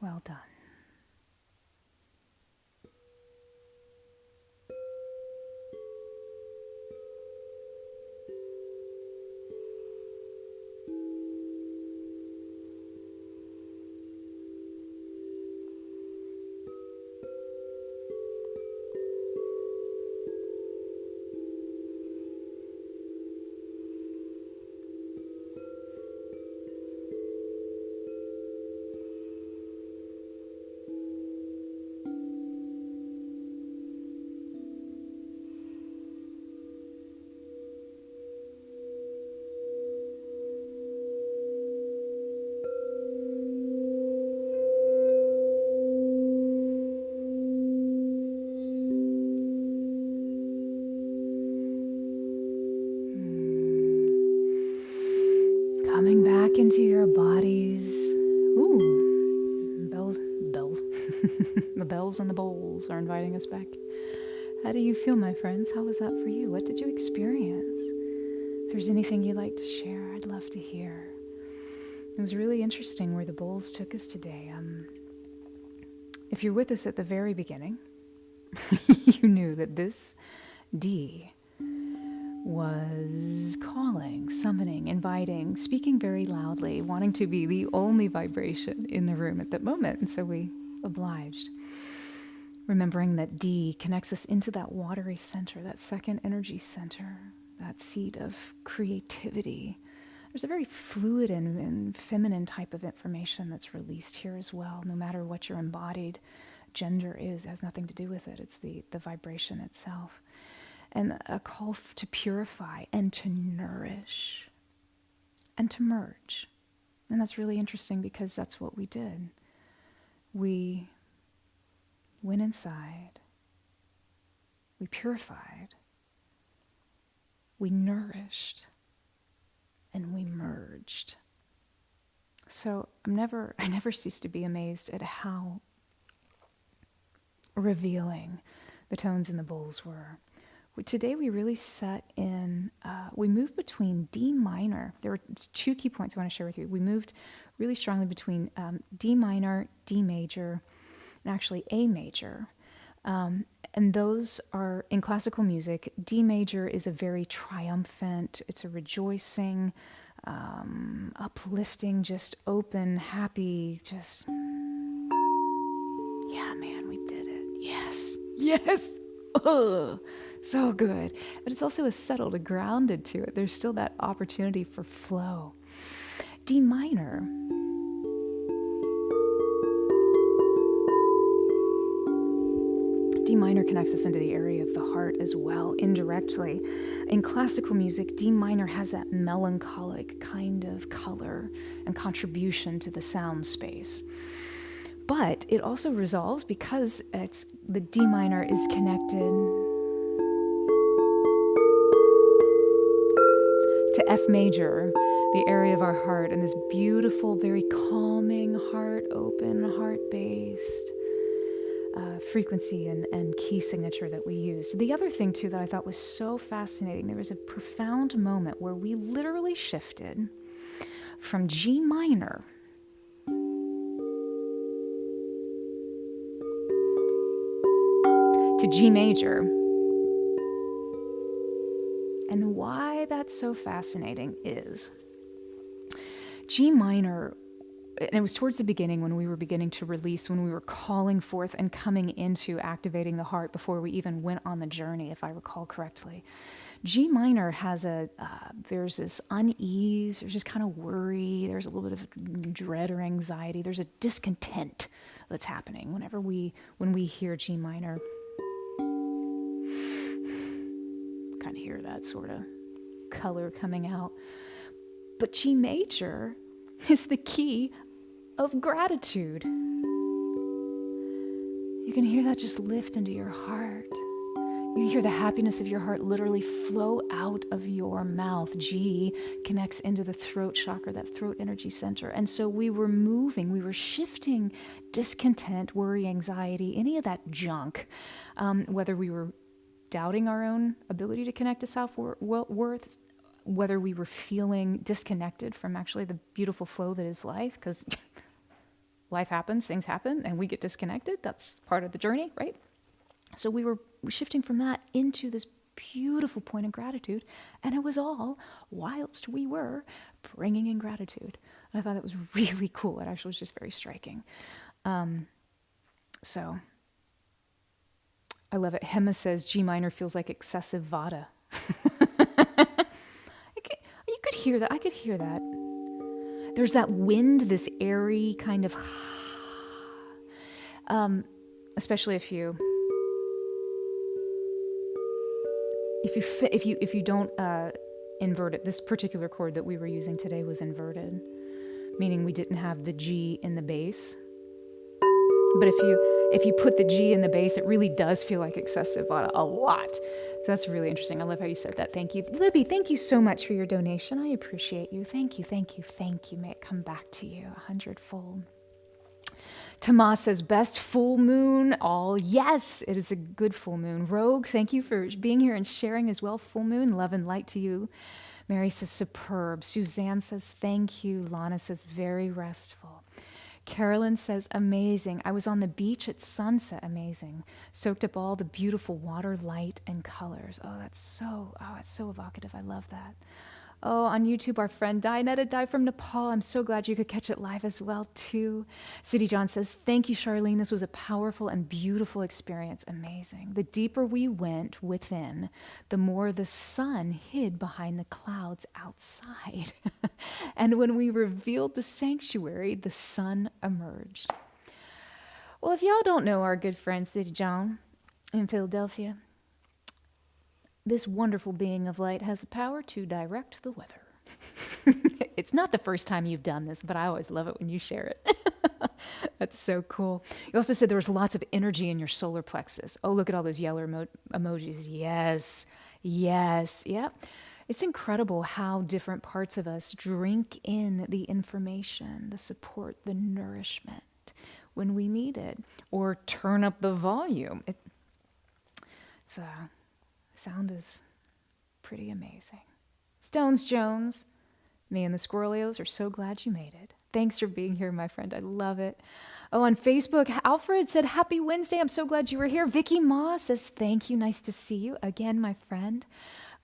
S1: Well done. Coming back into your bodies. Ooh, bells. The bells and the bowls are inviting us back. How do you feel, my friends? How was that for you? What did you experience? If there's anything you'd like to share, I'd love to hear. It was really interesting where the bowls took us today. If you're with us at the very beginning, you knew that this D was calling, summoning, inviting, speaking very loudly, wanting to be the only vibration in the room at that moment. And so we obliged. Remembering that D connects us into that watery center, that second energy center, that seat of creativity, There's a very fluid and feminine type of information that's released here as well, no matter what your embodied gender is. It has nothing to do with it. It's the vibration itself. And a call to purify and to nourish and to merge. And that's really interesting because that's what we did. We went inside, we purified, we nourished, and we merged. So I never cease to be amazed at how revealing the tones in the bowls were. Today we really set in, we moved between D minor. There were two key points I want to share with you. We moved really strongly between D minor, D major, and actually A major. And those are, in classical music, D major is a very triumphant, it's a rejoicing, uplifting, just open, happy, just, yeah, man, we did it. Yes, yes. Oh, so good. But it's also a settled, a grounded to it. There's still that opportunity for flow. D minor. D minor connects us into the area of the heart as well, indirectly. In classical music, D minor has that melancholic kind of color and contribution to the sound space. But it also resolves because the D minor is connected to F major, the area of our heart, and this beautiful, very calming, heart open, heart-based frequency and key signature that we use. The other thing, too, that I thought was so fascinating, there was a profound moment where we literally shifted from G minor to G major. And why that's so fascinating is G minor, and it was towards the beginning when we were beginning to release, when we were calling forth and coming into activating the heart before we even went on the journey, if I recall correctly. G minor has there's this unease, there's just kind of worry, there's a little bit of dread or anxiety, there's a discontent that's happening when we hear G minor. Kind of hear that sort of color coming out. But G major is the key of gratitude. You can hear that just lift into your heart. You hear the happiness of your heart literally flow out of your mouth. G connects into the throat chakra, that throat energy center. And so we were moving, we were shifting discontent, worry, anxiety, any of that junk, whether we were doubting our own ability to connect to self-worth, whether we were feeling disconnected from actually the beautiful flow that is life, because life happens, things happen, and we get disconnected. That's part of the journey, right? So we were shifting from that into this beautiful point of gratitude, and it was all whilst we were bringing in gratitude. And I thought that was really cool. It actually was just very striking. So I love it. Hema says G minor feels like excessive vata. You could hear that. I could hear that. There's that wind, this airy kind of, especially if you don't invert it. This particular chord that we were using today was inverted, meaning we didn't have the G in the bass. But if you put the G in the bass, it really does feel like excessive vata a lot. So that's really interesting. I love how you said that. Thank you. Libby, thank you so much for your donation. I appreciate you. Thank you, thank you, thank you. May it come back to you 100-fold. Tomas says, best full moon all. Yes, it is a good full moon. Rogue, thank you for being here and sharing as well. Full moon, love and light to you. Mary says, superb. Suzanne says, thank you. Lana says, very restful. Carolyn says, amazing. I was on the beach at sunset. Amazing. Soaked up all the beautiful water, light, and colors. It's so evocative. I love that. Oh, on YouTube, our friend Dianetta died from Nepal. I'm so glad you could catch it live as well, too. City John says, thank you, Charlene. This was a powerful and beautiful experience. Amazing. The deeper we went within, the more the sun hid behind the clouds outside. And when we revealed the sanctuary, the sun emerged. Well, if y'all don't know our good friend City John in Philadelphia, this wonderful being of light has the power to direct the weather. It's not the first time you've done this, but I always love it when you share it. That's so cool. You also said there was lots of energy in your solar plexus. Oh, look at all those yellow emojis. Yes, yes, yep. It's incredible how different parts of us drink in the information, the support, the nourishment when we need it, or turn up the volume. Sound is pretty amazing. Stones Jones, me and the Squirrelios are so glad you made it. Thanks for being here, my friend. I love it. Oh, on Facebook, Alfred said, happy Wednesday. I'm so glad you were here. Vicky Ma says, thank you. Nice to see you again, my friend.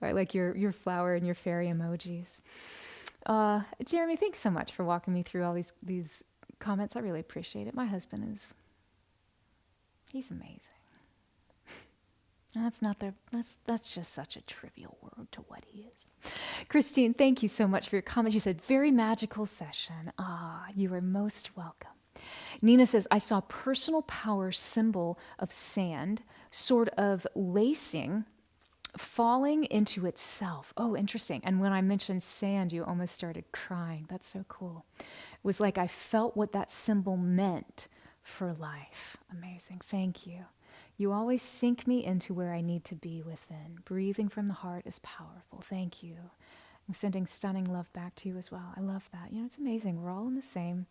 S1: I like your flower and your fairy emojis. Jeremy, thanks so much for walking me through all these comments. I really appreciate it. My husband he's amazing. That's just such a trivial word to what he is. Christine, thank you so much for your comments. You said, very magical session. You are most welcome. Nina says, I saw personal power symbol of sand, sort of lacing, falling into itself. Oh, interesting. And when I mentioned sand, you almost started crying. That's so cool. It was like I felt what that symbol meant for life. Amazing. Thank you. You always sink me into where I need to be within. Breathing from the heart is powerful. Thank you. I'm sending stunning love back to you as well. I love that. It's amazing. We're all in the same.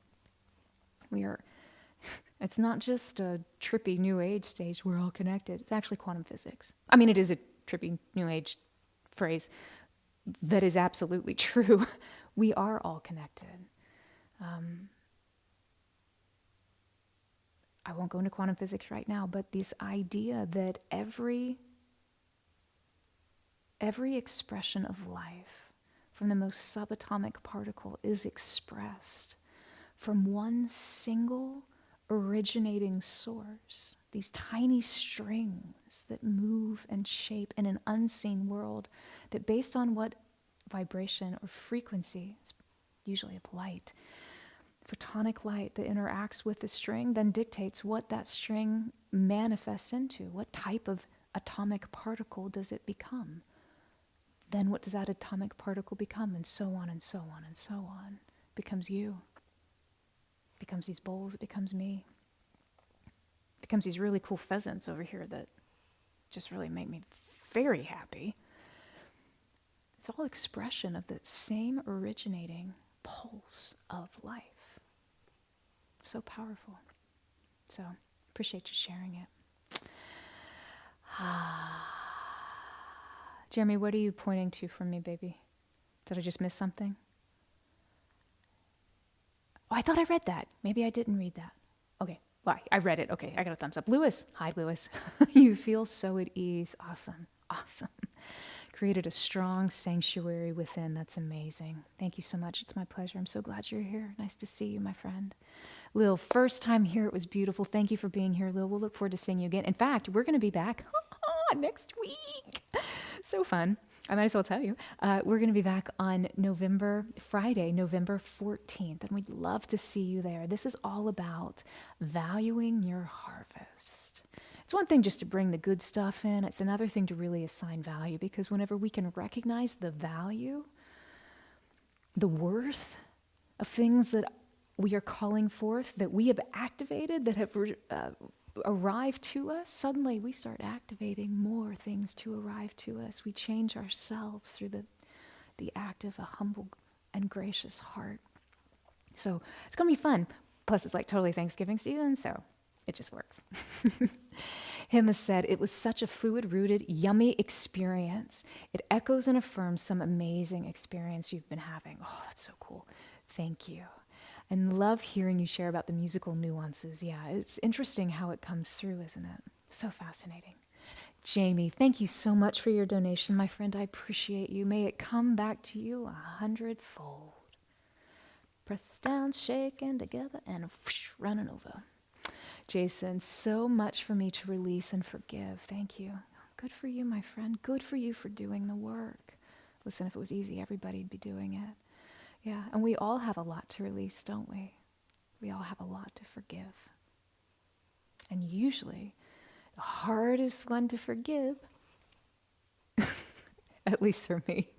S1: It's not just a trippy new age stage. We're all connected. It's actually quantum physics. I mean, it is a trippy new age phrase that is absolutely true. We are all connected. I won't go into quantum physics right now, but this idea that every expression of life, from the most subatomic particle, is expressed from one single originating source. These tiny strings that move and shape in an unseen world that, based on what vibration or frequency, usually of light, photonic light that interacts with the string, then dictates what that string manifests into. What type of atomic particle does it become? Then what does that atomic particle become? And so on and so on and so on. Becomes you. Becomes these bowls. It becomes me. Becomes these really cool pheasants over here that just really make me very happy. It's all expression of the same originating pulse of life. So powerful. So, appreciate you sharing it. Jeremy, what are you pointing to from me, baby? Did I just miss something? Oh, I thought I read that. Maybe I didn't read that. Okay. Well, I read it. Okay, I got a thumbs up. Lewis. Hi, Lewis. You feel so at ease. Awesome. Awesome. Created a strong sanctuary within. That's amazing. Thank you so much. It's my pleasure. I'm so glad you're here. Nice to see you, my friend. Lil, first time here. It was beautiful. Thank you for being here, Lil. We'll look forward to seeing you again. In fact, we're going to be back next week. So fun. I might as well tell you. We're going to be back on Friday, November 14th, and we'd love to see you there. This is all about valuing your harvest. It's one thing just to bring the good stuff in. It's another thing to really assign value, because whenever we can recognize the value, the worth of things that we are calling forth, that we have activated, that have arrived to us, suddenly we start activating more things to arrive to us. We change ourselves through the act of a humble and gracious heart. So it's going to be fun. Plus, it's like totally Thanksgiving season, so it just works. Him has said, it was such a fluid-rooted, yummy experience. It echoes and affirms some amazing experience you've been having. Oh, that's so cool. Thank you. And love hearing you share about the musical nuances. Yeah, it's interesting how it comes through, isn't it? So fascinating. Jamie, thank you so much for your donation, my friend. I appreciate you. May it come back to you 100-fold. Press down, shaking together, and whoosh, running over. Jason, so much for me to release and forgive. Thank you. Good for you, my friend. Good for you for doing the work. Listen, if it was easy, everybody'd be doing it. Yeah, and we all have a lot to release, don't we? We all have a lot to forgive. And usually, the hardest one to forgive, at least for me,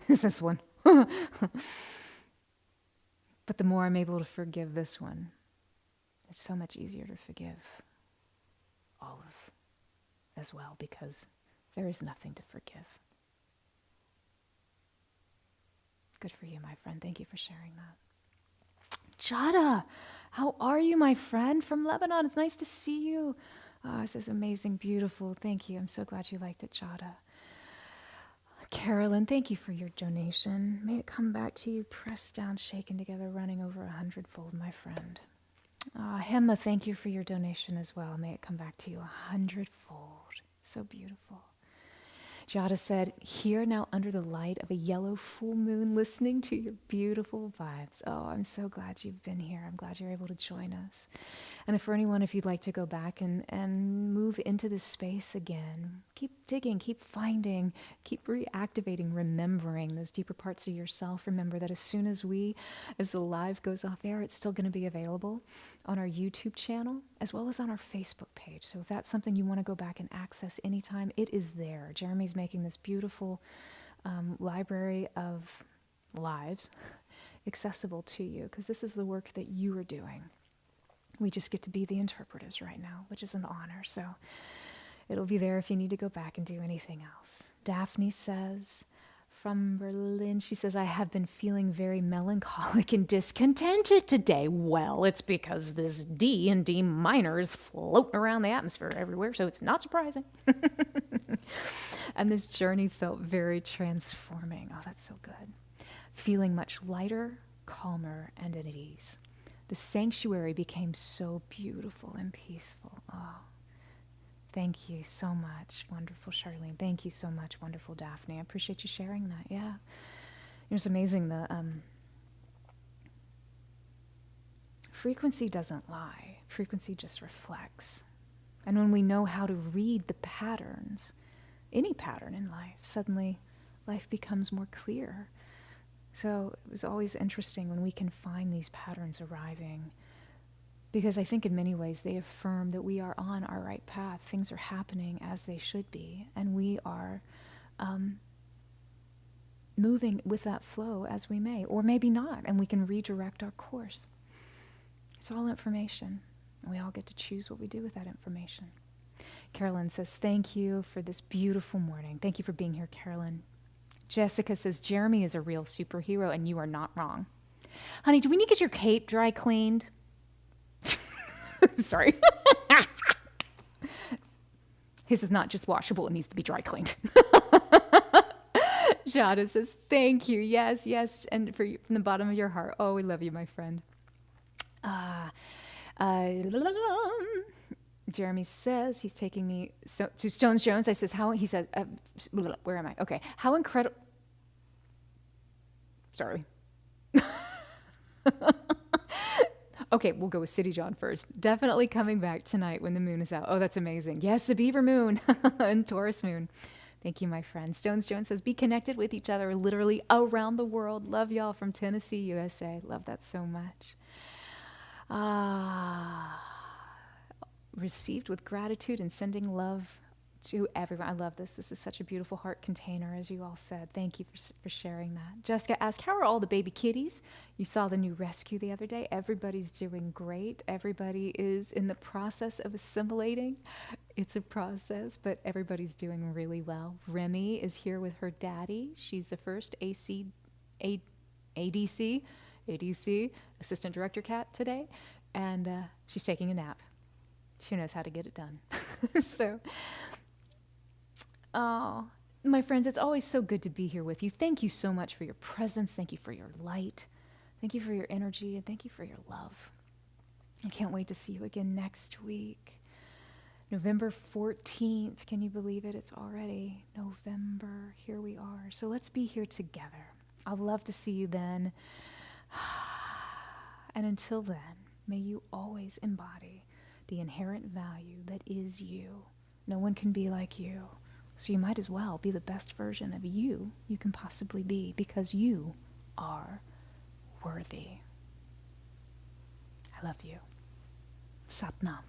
S1: is this one. But the more I'm able to forgive this one, it's so much easier to forgive all of as well, because there is nothing to forgive. Good for you, my friend. Thank you for sharing that. Jada, how are you, my friend from Lebanon? It's nice to see you. Oh, this is amazing, beautiful. Thank you. I'm so glad you liked it, Jada. Carolyn, thank you for your donation. May it come back to you, pressed down, shaken together, running over 100-fold, my friend. Hema, thank you for your donation as well. May it come back to you 100-fold. So beautiful. Jada said, here now under the light of a yellow full moon, listening to your beautiful vibes. Oh, I'm so glad you've been here. I'm glad you're able to join us. And for anyone, if you'd like to go back and move into this space again, keep digging, keep finding, keep reactivating, remembering those deeper parts of yourself. Remember that as soon as the live goes off air, it's still going to be available on our YouTube channel as well as on our Facebook page. So if that's something you want to go back and access anytime, it is there. Jeremy's making this beautiful library of lives accessible to you, because this is the work that you are doing. We just get to be the interpreters right now, which is an honor. So it'll be there if you need to go back and do anything else. Daphne says, from Berlin, she says, I have been feeling very melancholic and discontented today. Well, it's because this D and D minor is floating around the atmosphere everywhere, so it's not surprising. And this journey felt very transforming. Oh, that's so good. Feeling much lighter, calmer, and at ease. The sanctuary became so beautiful and peaceful. Oh, thank you so much, wonderful Charlene. Thank you so much, wonderful Daphne. I appreciate you sharing that. Yeah, it's amazing. The frequency doesn't lie. Frequency just reflects. And when we know how to read the patterns, any pattern in life, suddenly life becomes more clear. So it was always interesting when we can find these patterns arriving, because I think in many ways they affirm that we are on our right path. Things are happening as they should be, and we are moving with that flow as we may, or maybe not, and we can redirect our course. It's all information, and we all get to choose what we do with that information. Carolyn says, thank you for this beautiful morning. Thank you for being here, Carolyn. Jessica says, Jeremy is a real superhero, and you are not wrong. Honey, do we need to get your cape dry cleaned? Sorry. His is not just washable, it needs to be dry cleaned. Jada says, thank you. Yes, yes. And from the bottom of your heart. Oh, we love you, my friend. Jeremy says he's taking me to Stones Jones. I says, he says, where am I? Okay. How incredible. Sorry. Okay, we'll go with City John first. Definitely coming back tonight when the moon is out. Oh, that's amazing. Yes, the beaver moon and Taurus moon. Thank you, my friend. Stones Jones says, be connected with each other literally around the world. Love y'all from Tennessee, USA. Love that so much. Received with gratitude and sending love to everyone. I love this. This is such a beautiful heart container, as you all said. Thank you for sharing that. Jessica asked, how are all the baby kitties? You saw the new rescue the other day. Everybody's doing great. Everybody is in the process of assimilating. It's a process, but everybody's doing really well. Remy is here with her daddy. She's the first ADC, assistant director cat today, and she's taking a nap. She knows how to get it done. So, oh, my friends, it's always so good to be here with you. Thank you so much for your presence. Thank you for your light. Thank you for your energy, and thank you for your love. I can't wait to see you again next week. November 14th. Can you believe it? It's already November. Here we are. So let's be here together. I'd love to see you then. And until then, may you always embody the inherent value that is you. No one can be like you. So you might as well be the best version of you can possibly be, because you are worthy. I love you. Sat Nam.